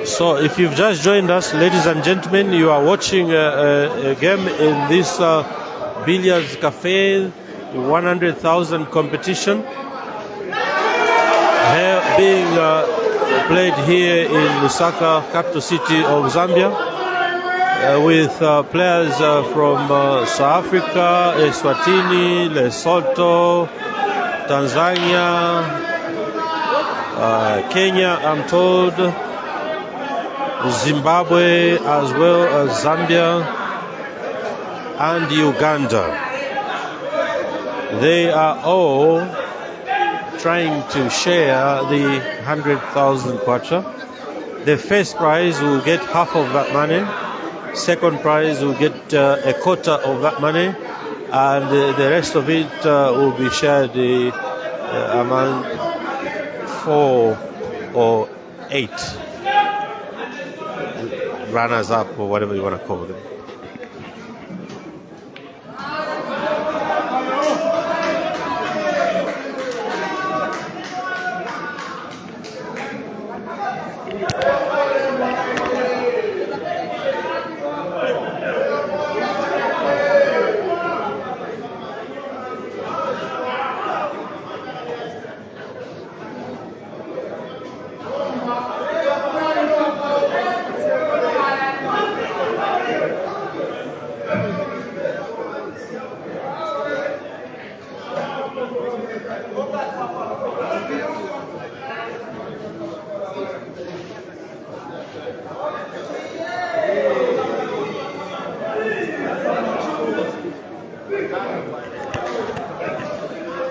So if you've just joined us, ladies and gentlemen, you are watching a game in this Billiards Cafe 100,000 competition being played here in Lusaka, capital city of Zambia, with players from South Africa, Eswatini, Lesotho, Tanzania, Kenya, I'm told, Zimbabwe, as well as Zambia and Uganda. They are all trying to share the 100,000 kwacha. The first prize will get half of that money. Second prize will get a quarter of that money, and the rest of it will be shared among 4 or 8 runners up, or whatever you want to call them.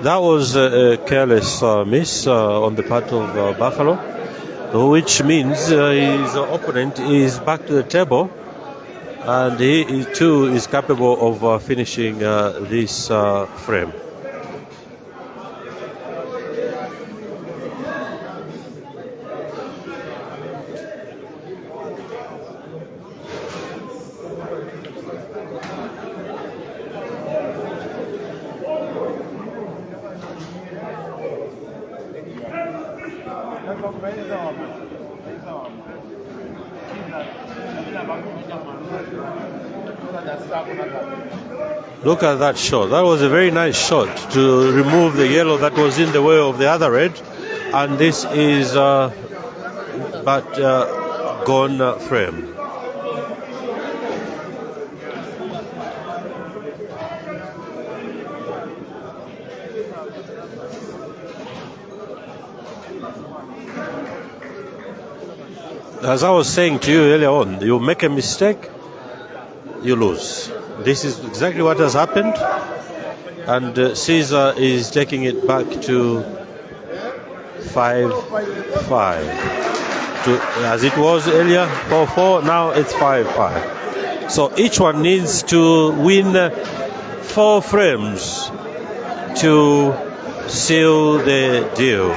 That was a careless miss on the part of Buffalo, which means his opponent is back to the table, and he too is capable of finishing this frame. Look at that shot. That was a very nice shot to remove the yellow that was in the way of the other red. And this is gone frame. As I was saying to you earlier on, you make a mistake, you lose. This is exactly what has happened, and Caesar is taking it back to 5-5. As it was earlier, 4-4, now it's 5-5. So each one needs to win 4 frames to seal the deal.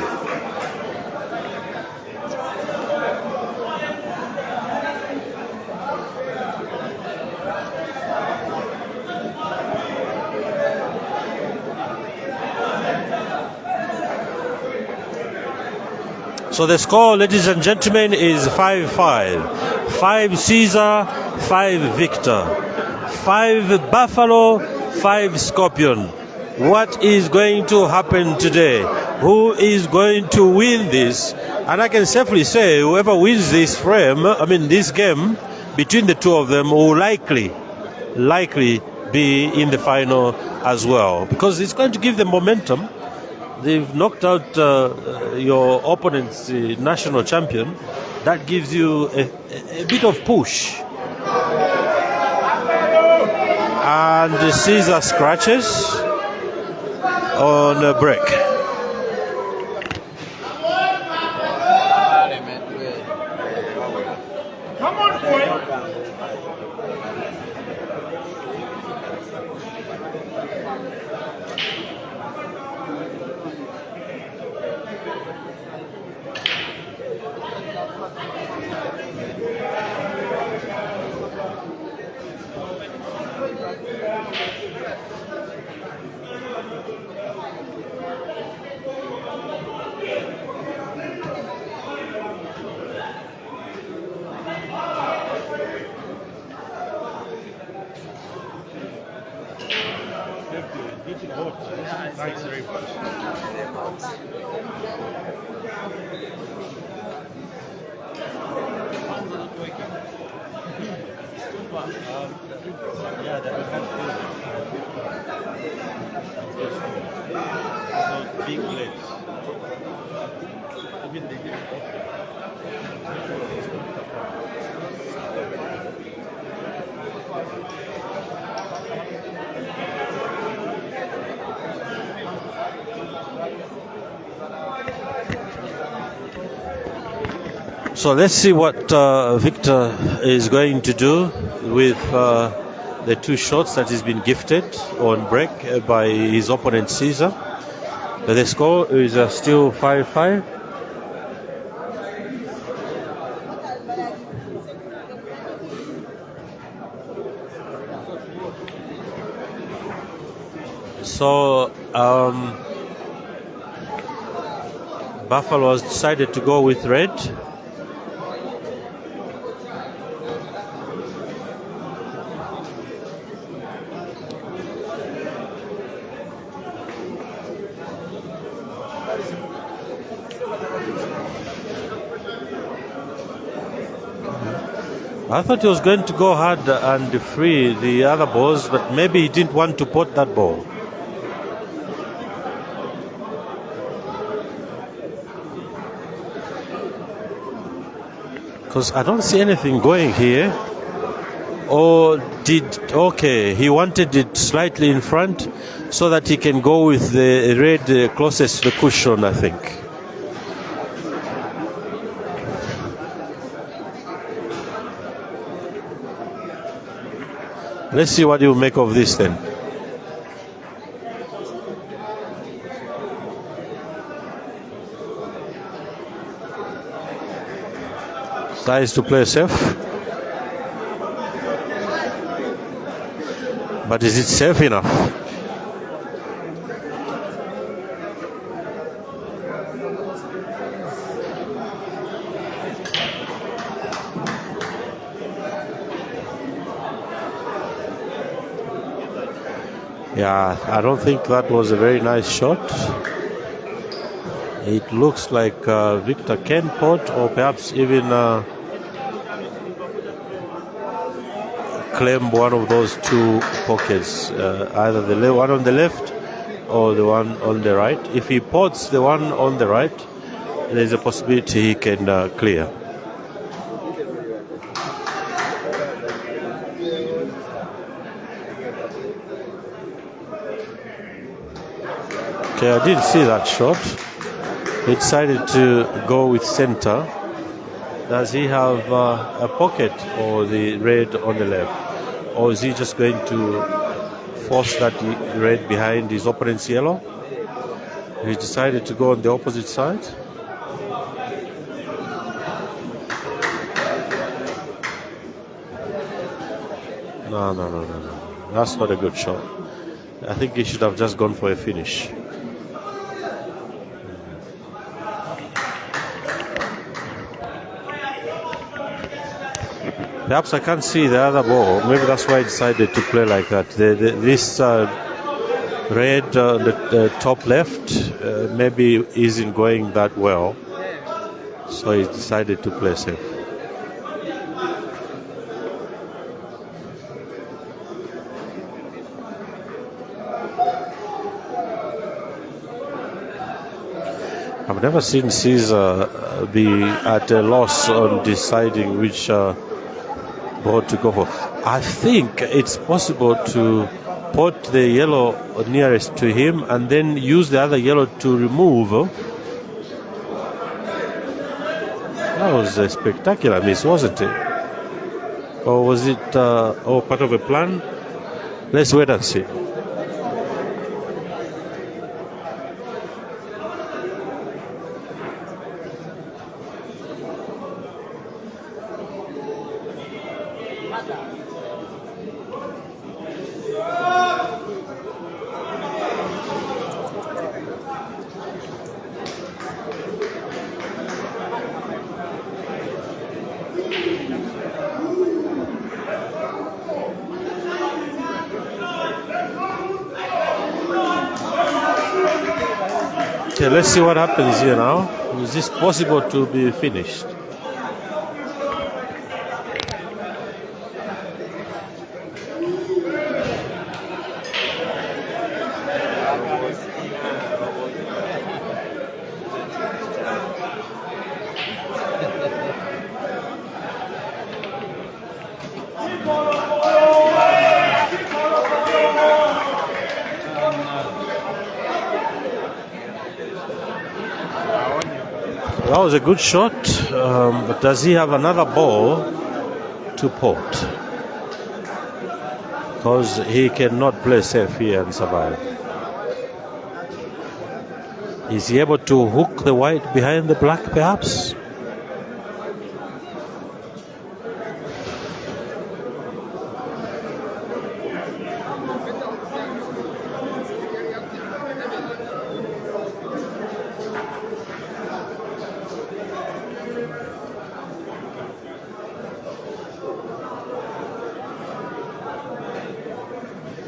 So the score, ladies and gentlemen, is 5-5. 5 Caesar, 5 Victor. 5 Buffalo, 5 Scorpion. What is going to happen today? Who is going to win this? And I can safely say whoever wins this this game between the two of them will likely be in the final as well, because it's going to give them momentum. They've knocked out your opponent's national champion. That gives you a bit of push. And Caesar scratches on a break. Come on, boy. Thanks very much. Yeah, that was those big legs. Even they didn't. So let's see what Victor is going to do with the 2 shots that he's been gifted on break by his opponent Caesar. The score is still 5-5. So Buffalo has decided to go with red. I thought he was going to go hard and free the other balls, but maybe he didn't want to pot that ball. Because I don't see anything going here. Or he wanted it slightly in front so that he can go with the red closest to the cushion, I think. Let's see what you make of this then. Tries to play safe. But is it safe enough? Yeah, I don't think that was a very nice shot. It looks like Victor can pot, or perhaps even claim one of those 2 pockets, either the one on the left or the one on the right. If he pots the one on the right, there's a possibility he can clear. Okay, I didn't see that shot. He decided to go with center. Does he have a pocket for the red on the left? Or is he just going to force that red behind his opponent's yellow? He decided to go on the opposite side. No. That's not a good shot. I think he should have just gone for a finish. Perhaps I can't see the other ball. Maybe that's why I decided to play like that. This red on the top left maybe isn't going that well. So he decided to play safe. I've never seen Caesar be at a loss on deciding which ball to go for. I think it's possible to put the yellow nearest to him and then use the other yellow to remove. That was a spectacular miss, wasn't it? Or was it part of a plan? Let's wait and see. Okay, let's see what happens here now. Is this possible to be finished? That was a good shot, but does he have another ball to pot? Because he cannot play safe here and survive. Is he able to hook the white behind the black, perhaps?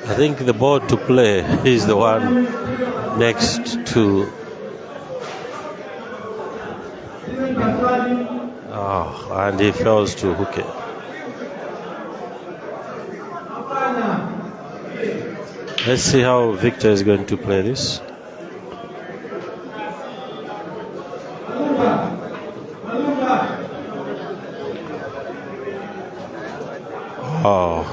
I think the ball to play is the one next to. Oh, and he fails to hook it. Let's see how Victor is going to play this. Oh.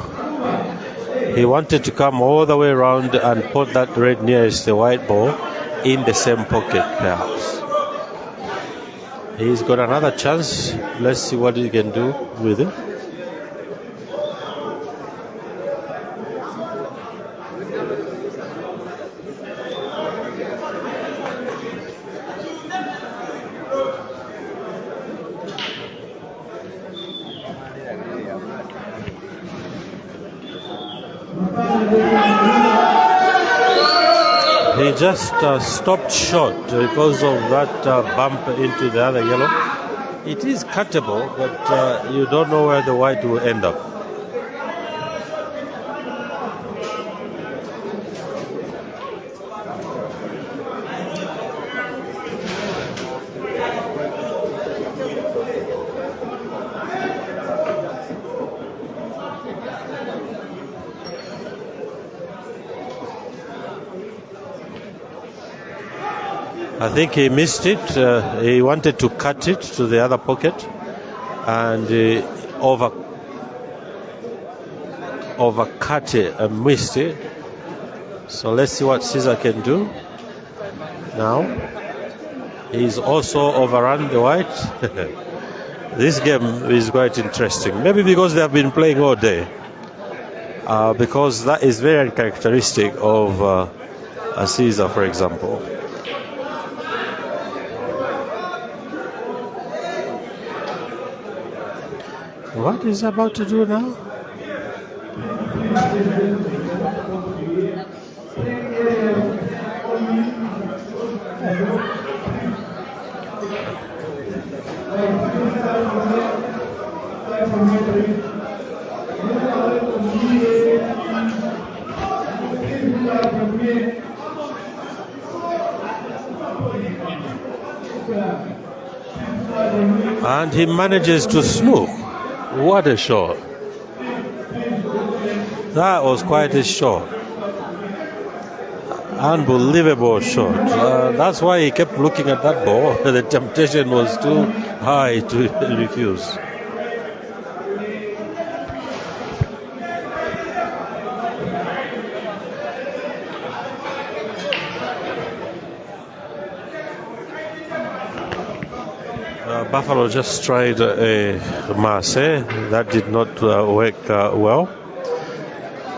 He wanted to come all the way around and put that red nearest the white ball in the same pocket, perhaps. He's got another chance. Let's see what he can do with it. He just stopped short because of that bump into the other yellow. It is cuttable, but you don't know where the white will end up. I think he missed it. He wanted to cut it to the other pocket and overcut it and missed it. So let's see what Caesar can do now. He's also overrun the white. This game is quite interesting. Maybe because they have been playing all day. Because that is very uncharacteristic of Caesar, for example. What is he about to do now? And he manages to snook. What a shot. That was quite a shot. Unbelievable shot. That's why he kept looking at that ball. The temptation was too high to refuse. Buffalo just tried a masse. That did not work well.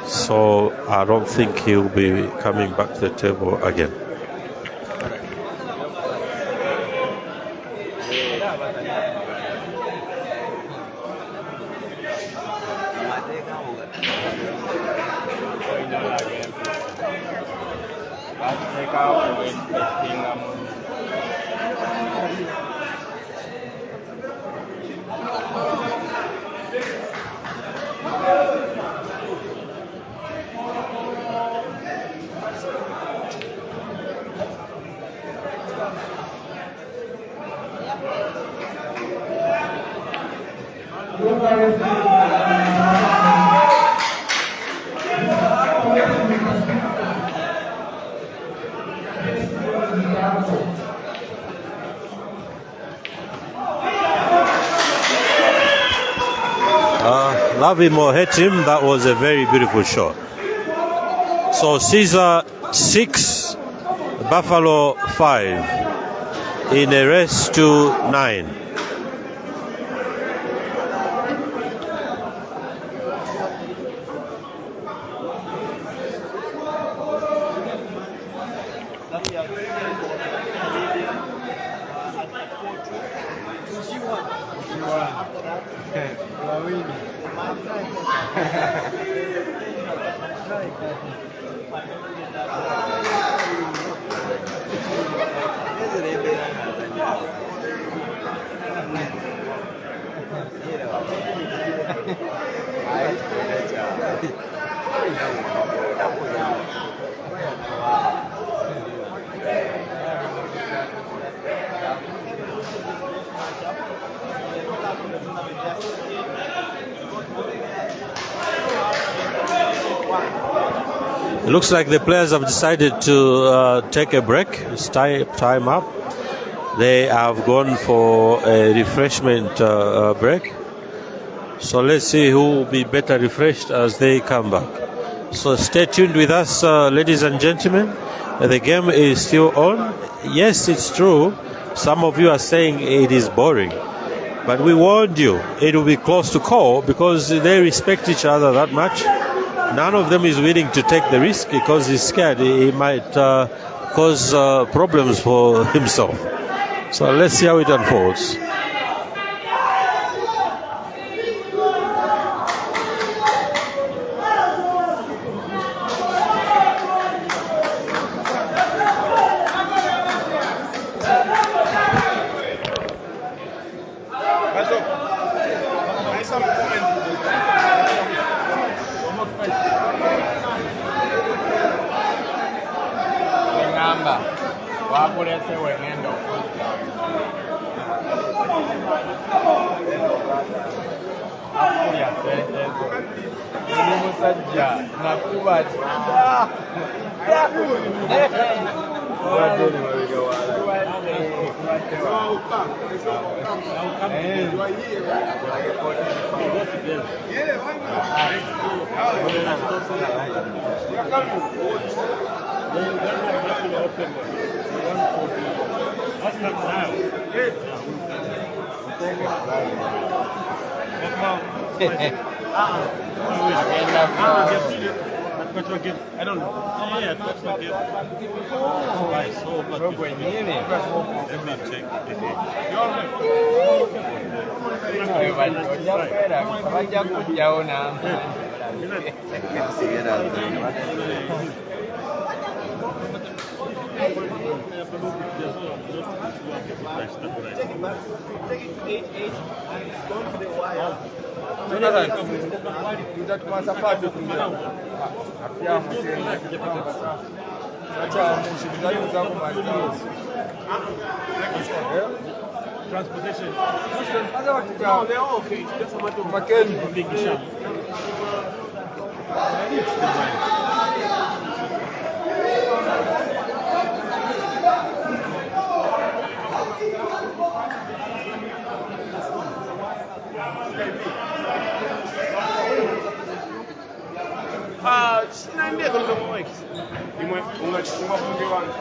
So I don't think he'll be coming back to the table again. Love him or hate him, that was a very beautiful shot. So Caesar 6, Buffalo 5 in a race to 9. It looks like the players have decided to take a break. It's time up. They have gone for a refreshment break. So let's see who will be better refreshed as they come back. So stay tuned with us, ladies and gentlemen. The game is still on. Yes, it's true. Some of you are saying it is boring. But we warned you, it will be close to call because they respect each other that much. None of them is willing to take the risk because he's scared he might cause problems for himself. So let's see how it unfolds. I don't know. Yeah, that's what you right, so but let me check transportation. No, they're all okay. Just a matter of big shop. Sinaambia kwa mdomo wake. Unachukua bunge wangu.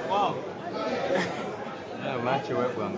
Wow. Yeah, match your web one.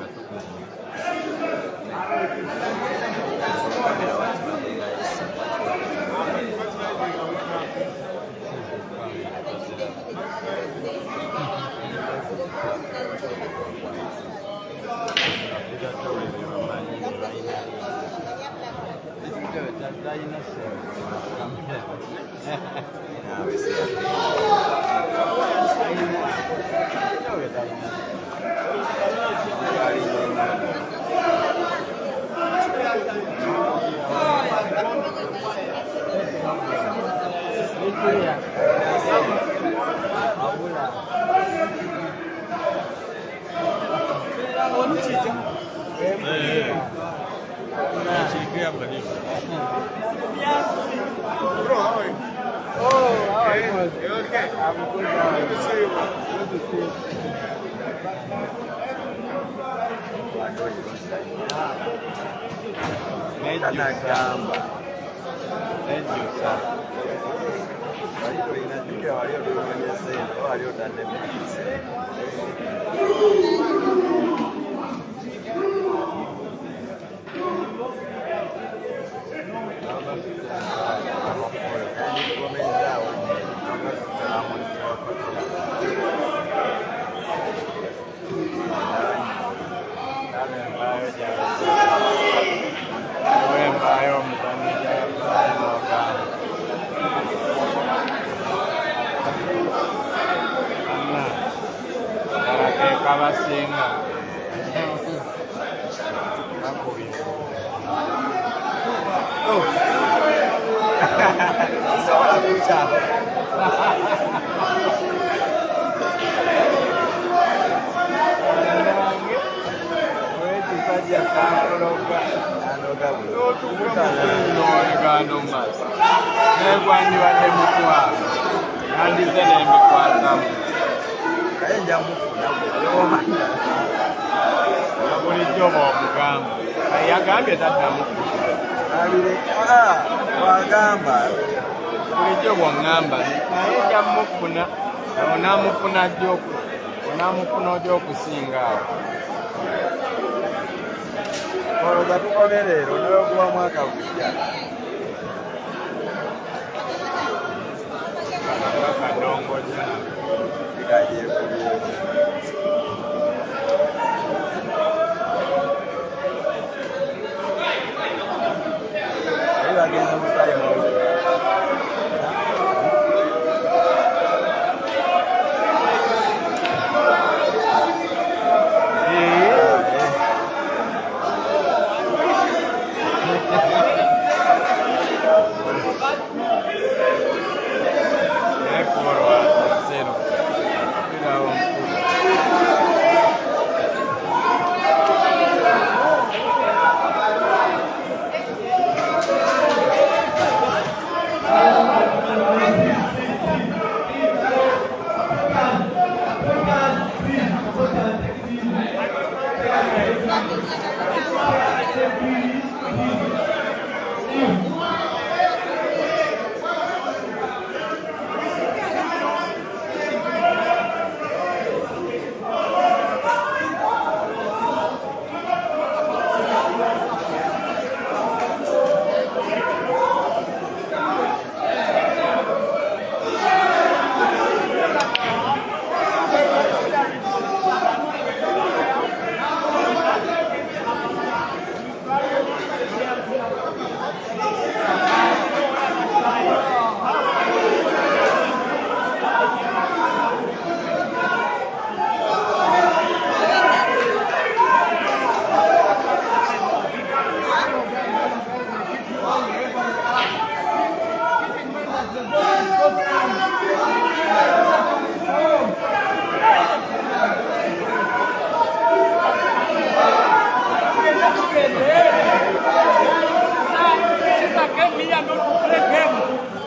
here not to play game.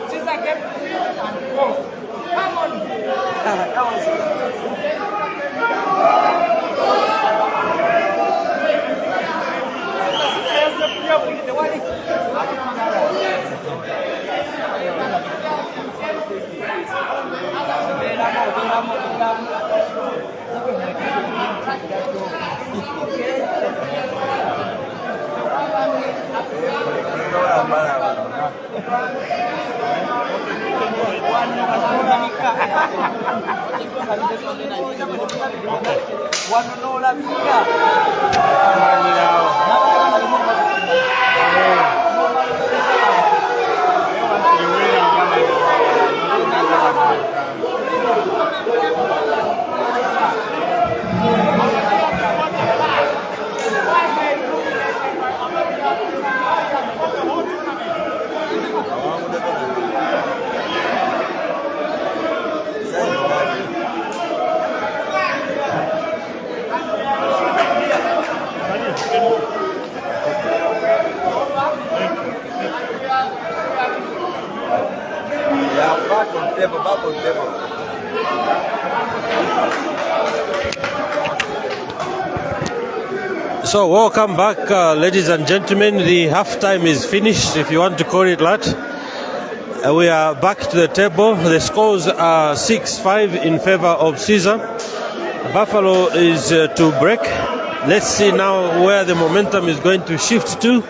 This is a game to win and go. Come on. So welcome back, ladies and gentlemen. The halftime is finished, if you want to call it that. We are back to the table. The scores are 6-5 in favor of Caesar. Buffalo is to break. Let's see now where the momentum is going to shift to.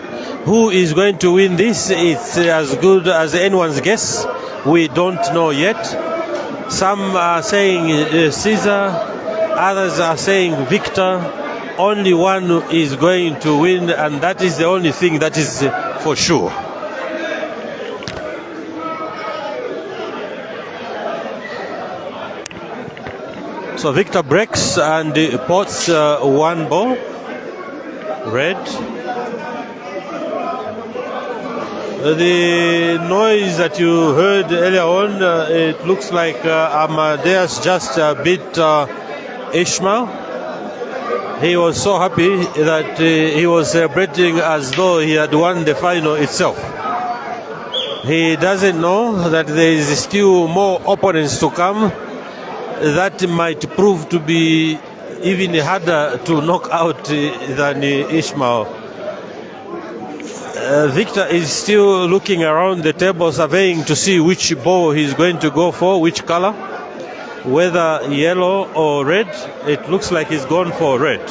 Who is going to win this? It's as good as anyone's guess. We don't know yet. Some are saying Caesar, others are saying Victor. Only one is going to win, and that is the only thing that is for sure. So Victor breaks and pots one ball. Red. The noise that you heard earlier on, it looks like Amadeus just beat Ishmael. He was so happy that he was celebrating as though he had won the final itself. He doesn't know that there is still more opponents to come that might prove to be even harder to knock out than Ishmael. Victor is still looking around the table, surveying to see which ball he's going to go for, which color, whether yellow or red. It looks like he's gone for red.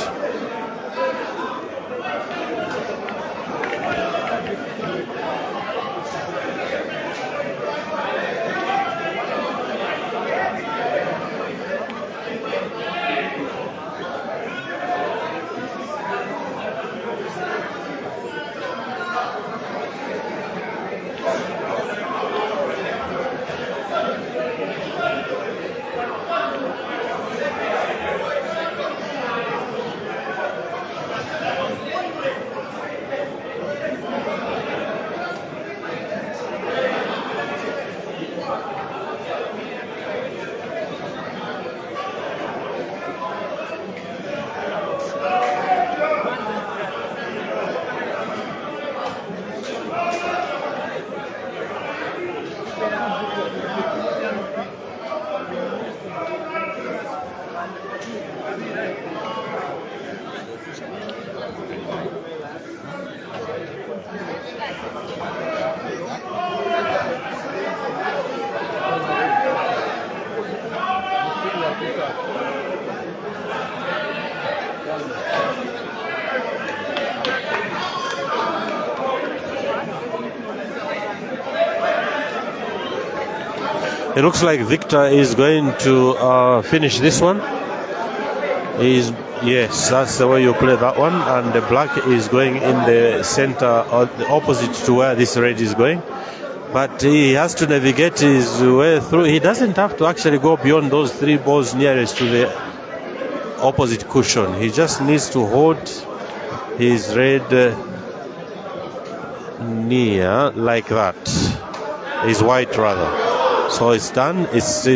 It looks like Victor is going to finish this one. Yes, that's the way you play that one. And the black is going in the center, or the opposite to where this red is going. But he has to navigate his way through. He doesn't have to actually go beyond those three balls nearest to the opposite cushion. He just needs to hold his red near like that. His white rather. So it's done. It's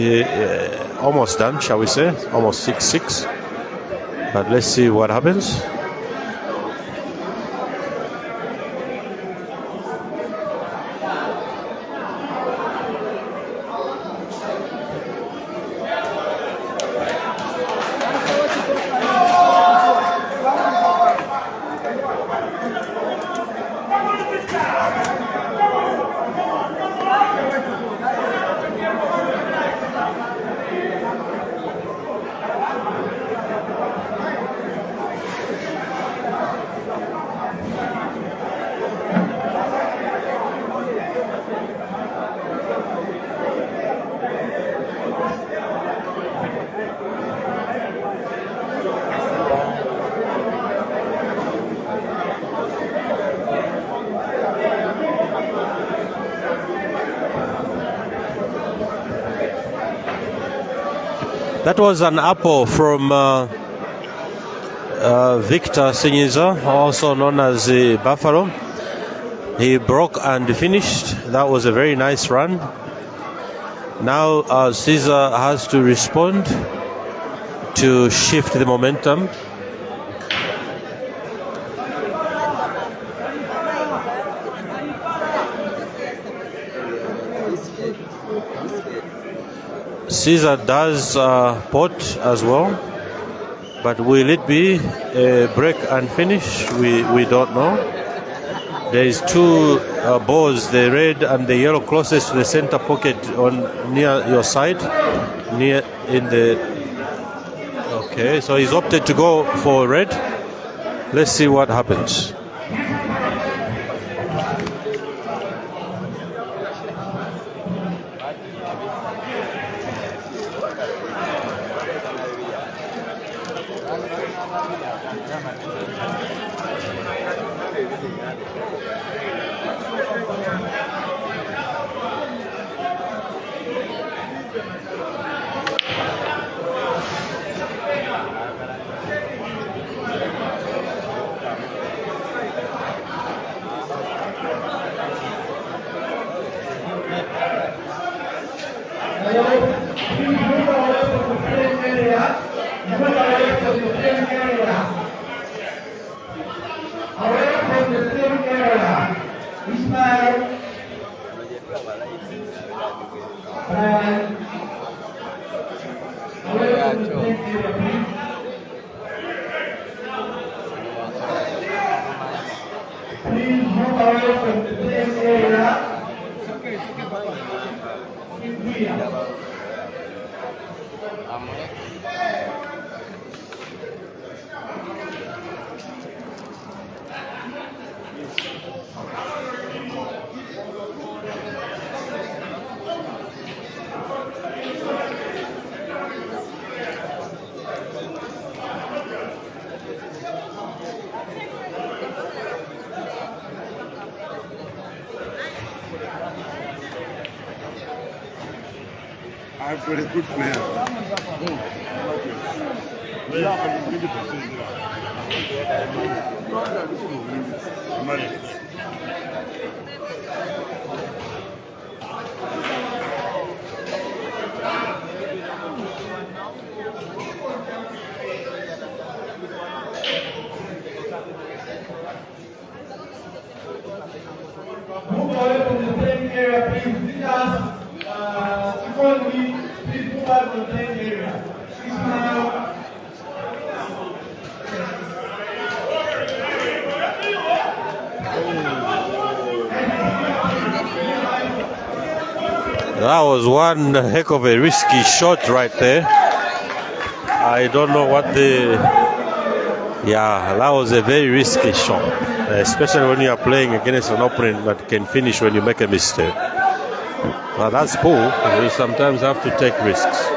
almost done, shall we say? Almost 6-6. But let's see what happens. That was an apple from Victor Sinyiza, also known as Buffalo. He broke and finished. That was a very nice run. Now Caesar has to respond to shift the momentum. Caesar does pot as well, but will it be a break and finish? We don't know. There is two balls, the red and the yellow, closest to the center pocket on near your side, near in the. Okay, so he's opted to go for red. Let's see what happens. I've got a good player. We are going to 20%. Move away from the playing area, please. Before we please move out from the playing area. That was one heck of a risky shot right there. I don't know what the... Yeah, that was a very risky shot, especially when you are playing against an opponent that can finish when you make a mistake. Well, that's pool. You sometimes have to take risks.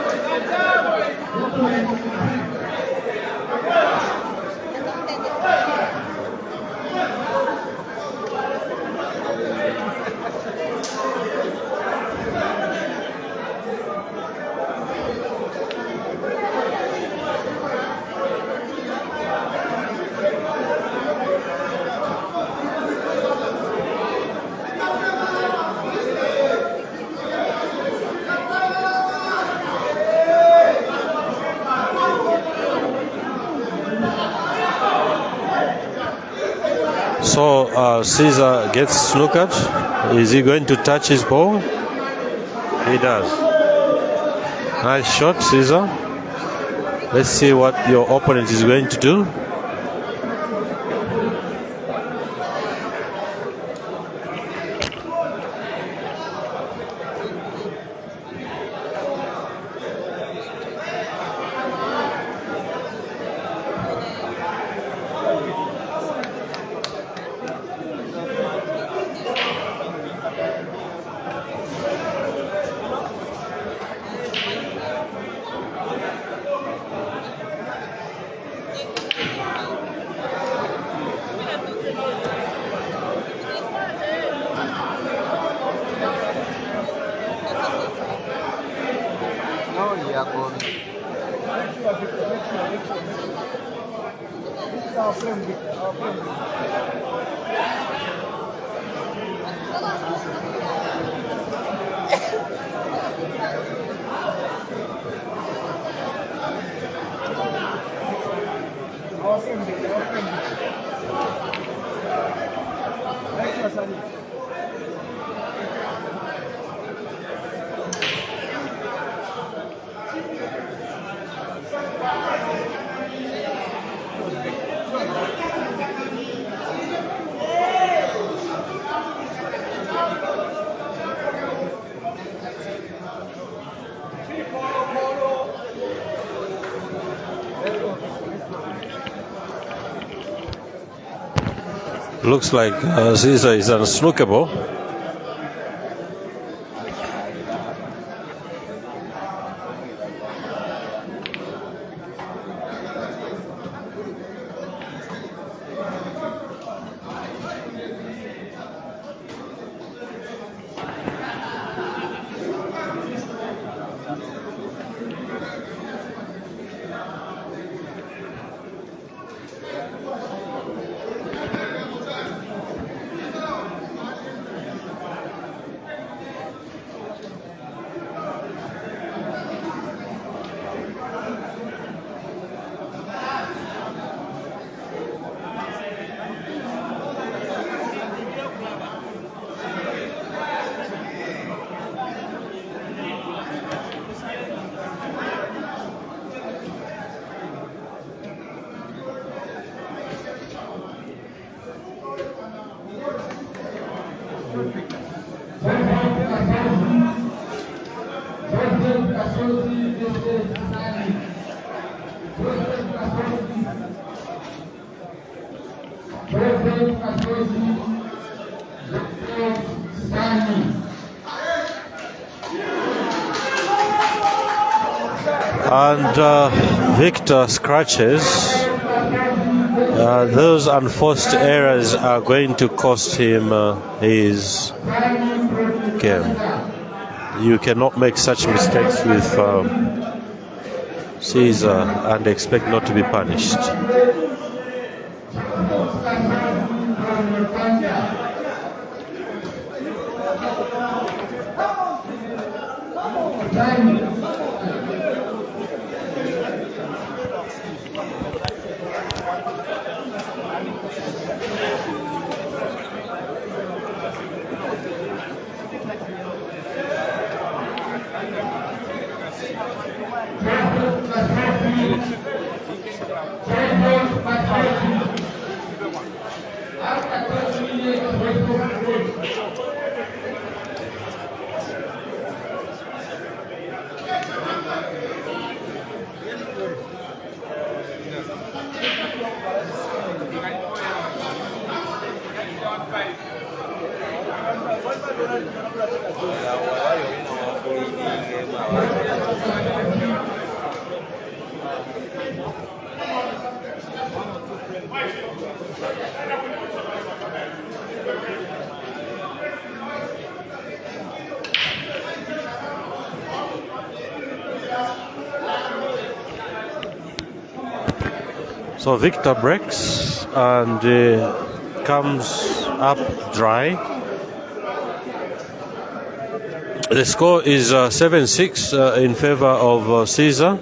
So Caesar gets snookered. Is he going to touch his ball? He does. Nice shot, Caesar. Let's see what your opponent is going to do. No, yeah, This is our friend Victor. Our friend Victor. Our friend Victor. Our friend Victor. Thank you, Asani. Looks like Caesar is unsnookable. And Victor scratches. Those unforced errors are going to cost him his game. You cannot make such mistakes with Caesar and expect not to be punished. So Victor breaks and comes up dry. The score is 7-6 in favor of Caesar.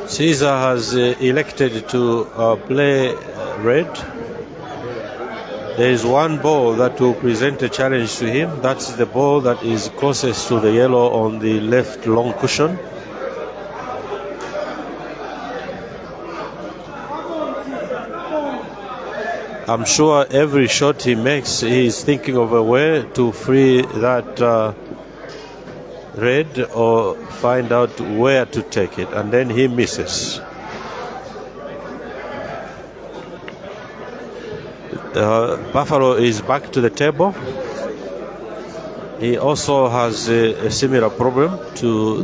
Caesar has elected to play red. There is one ball that will present a challenge to him. That's the ball that is closest to the yellow on the left long cushion. I'm sure every shot he makes, he is thinking of a way to free that red or find out where to take it, and then he misses. Buffalo is back to the table. He also has a similar problem to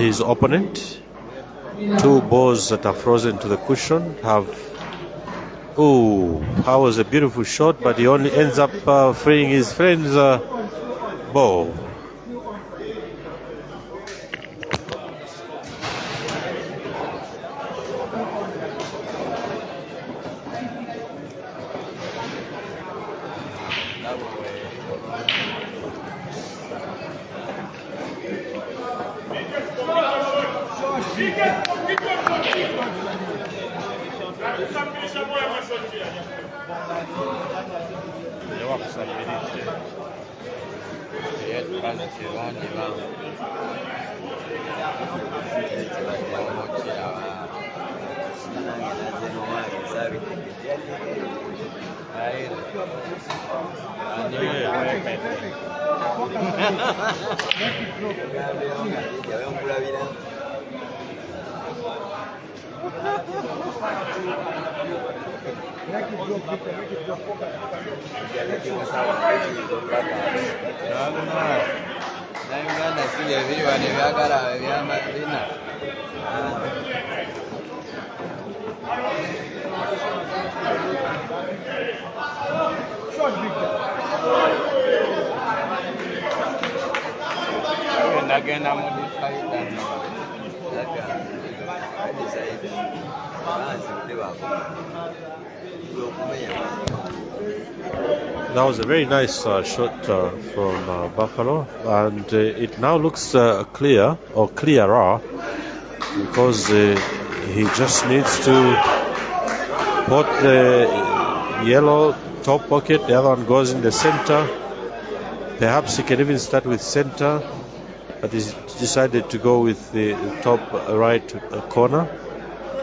his opponent. Two balls that are frozen to the cushion have Oh, that was a beautiful shot, but he only ends up freeing his friend's ball. That was a very nice shot from Buffalo, and it now looks clear, or clearer, because he just needs to put the yellow top pocket, the other one goes in the center. Perhaps he can even start with center, but he's decided to go with the top right corner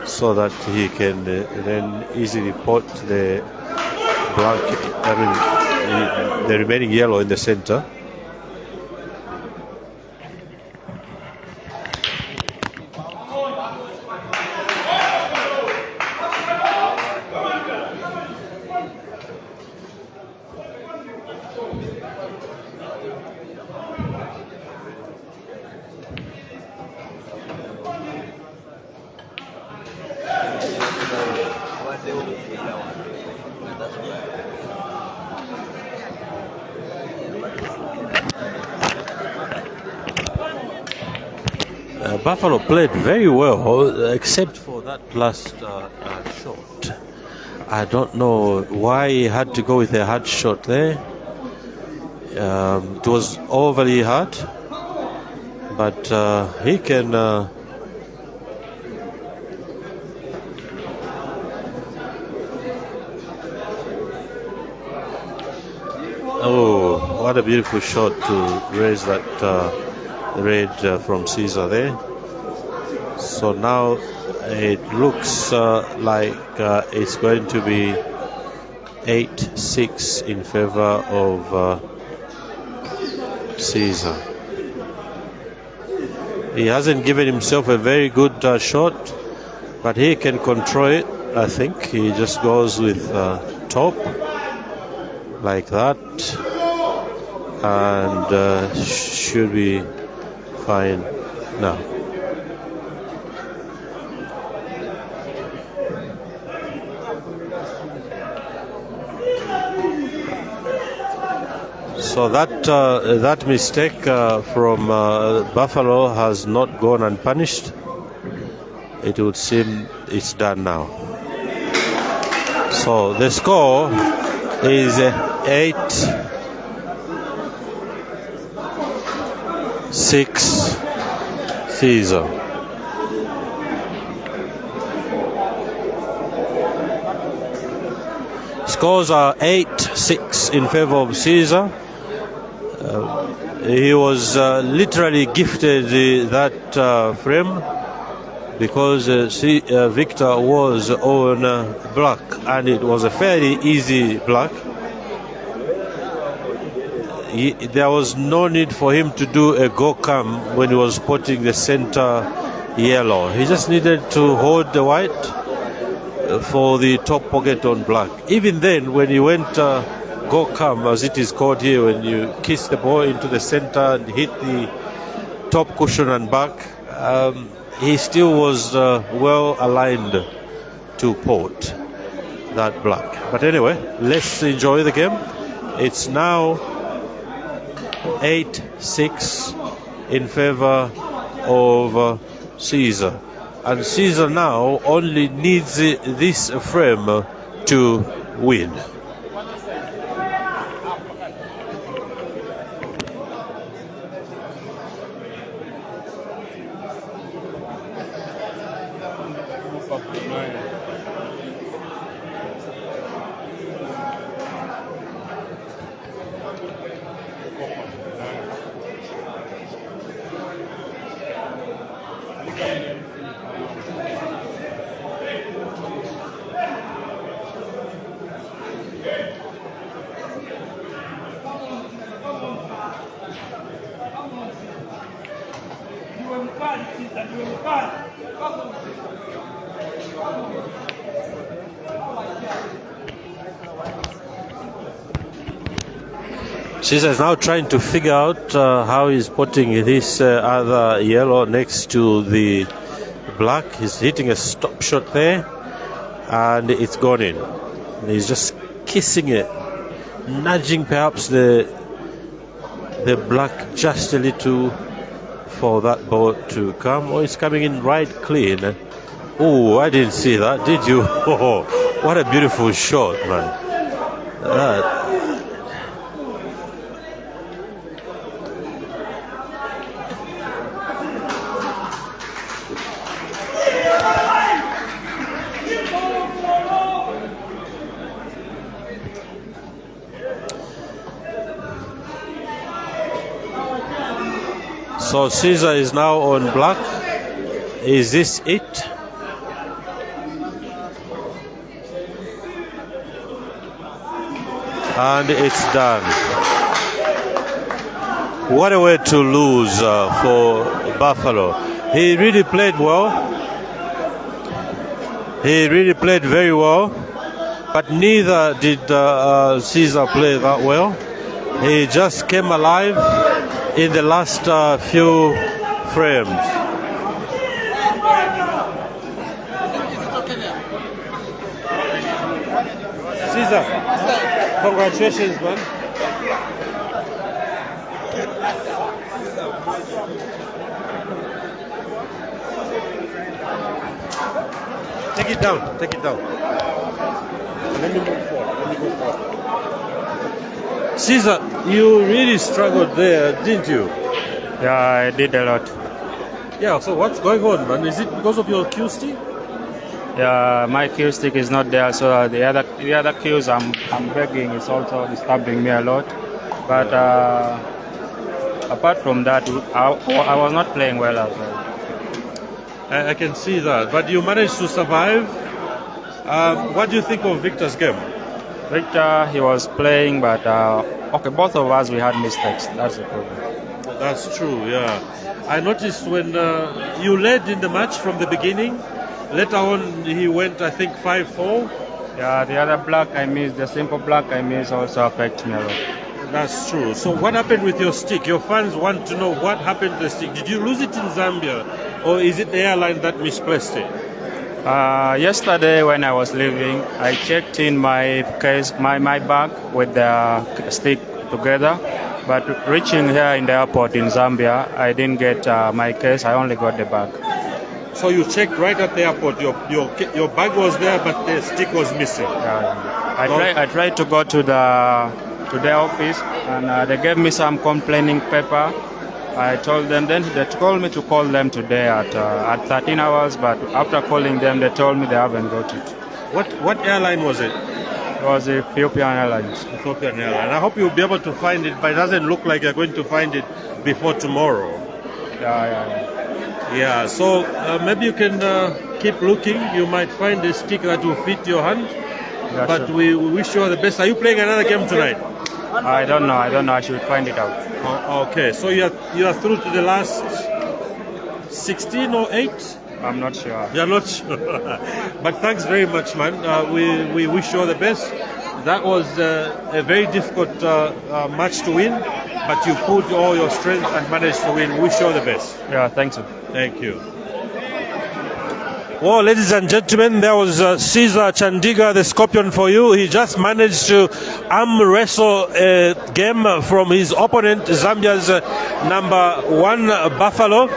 so that he can then easily put the black, the remaining yellow in the center. Buffalo played very well, except for that last shot. I don't know why he had to go with a hard shot there. It was overly hard, but he can oh, what a beautiful shot to raise that red from Caesar there. So now it looks like it's going to be 8-6 in favor of Caesar. He hasn't given himself a very good shot, but he can control it. I think he just goes with top like that, and should be fine now. So that mistake from Buffalo has not gone unpunished. It would seem it's done now. So the score is 8-6 Caesar. Scores are 8-6 in favor of Caesar. He was literally gifted that frame because Victor was on black, and it was a fairly easy black. There was no need for him to do a go-come when he was spotting the center yellow. He just needed to hold the white for the top pocket on black. Even then, when he went go-come, as it is called here, when you kiss the ball into the center and hit the top cushion and back, he still was well aligned to port. that black. But anyway, let's enjoy the game. It's now 8-6 in favor of Caesar. And Caesar now only needs this frame to win. Caesar is now trying to figure out how he's putting this other yellow next to the black. He's hitting a stop shot there, and it's gone in. And he's just kissing it, nudging perhaps the black just a little for that ball to come. Oh, it's coming in right clean. Oh, I didn't see that, did you? Oh, what a beautiful shot, man. So Caesar is now on black. Is this it? And it's done. What a way to lose for Buffalo. He really played well. He really played very well. But neither did Caesar play that well. He just came alive in the last few frames. Caesar, congratulations, man. Take it down, take it down. Let me move forward. Caesar, you really struggled there, didn't you? Yeah, I did a lot. Yeah, so what's going on, man? Is it because of your cue stick? Yeah, my cue stick is not there, so the other cues I'm begging is also disturbing me a lot. But apart from that, I was not playing well as well. I can see that, but you managed to survive. What do you think of Victor's game? Victor, he was playing, but okay, both of us, we had mistakes. That's the problem. That's true, yeah. I noticed when you led in the match from the beginning, later on he went, I think, 5-4. Yeah, the other black I missed, the simple black I missed also affects me a lot. That's true. So what happened with your stick? Your fans want to know what happened to the stick. Did you lose it in Zambia, or is it the airline that misplaced it? Yesterday when I was leaving, I checked in my case, my bag with the stick together, but reaching here in the airport in Zambia, I didn't get my case, I only got the bag. So you checked right at the airport, your bag was there, but the stick was missing. I tried to go to the office, and they gave me some complaining paper. I told them, then they told me to call them today at 13 hours, but after calling them, they told me they haven't got it. What airline was it? It was Ethiopian Airlines. Ethiopian Airline. I hope you'll be able to find it, but it doesn't look like you're going to find it before tomorrow. Yeah, so maybe you can keep looking. You might find a stick that will fit your hand, but sure. We wish you all the best. Are you playing another game tonight? I don't know. I should find it out. Oh, okay, so you are through to the last 16 or 8? I'm not sure. You're not sure. But thanks very much, man. We wish you all the best. That was a very difficult match to win, but you put all your strength and managed to win. Wish you all the best. Yeah, thanks. Thank you. Well, ladies and gentlemen, there was Caesar Chandiga, the Scorpion, for you. He just managed to arm wrestle a game from his opponent, Zambia's number 1 Buffalo,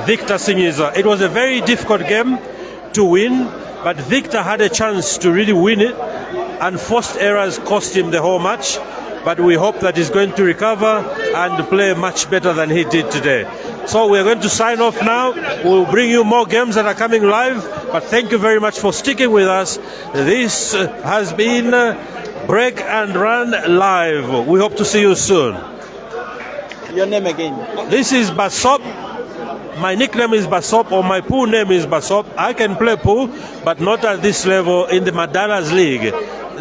Victor Sinyiza. It was a very difficult game to win, but Victor had a chance to really win it, and forced errors cost him the whole match. But we hope that he's going to recover and play much better than he did today. So we're going to sign off now. We'll bring you more games that are coming live, but thank you very much for sticking with us. This has been Break and Run Live. We hope to see you soon. Your name again? This is Basop. My nickname is Basop, or my pool name is Basop. I can play pool, but not at this level in the Madalas League,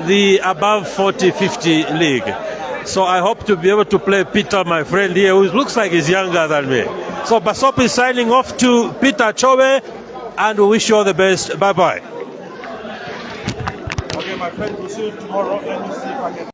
the above 40-50 league. So I hope to be able to play Peter, my friend here, who looks like he's younger than me. So Basop is signing off to Peter Chobe, and we wish you all the best. Bye-bye. Okay, my friend, we'll see you tomorrow. Let me see if I can...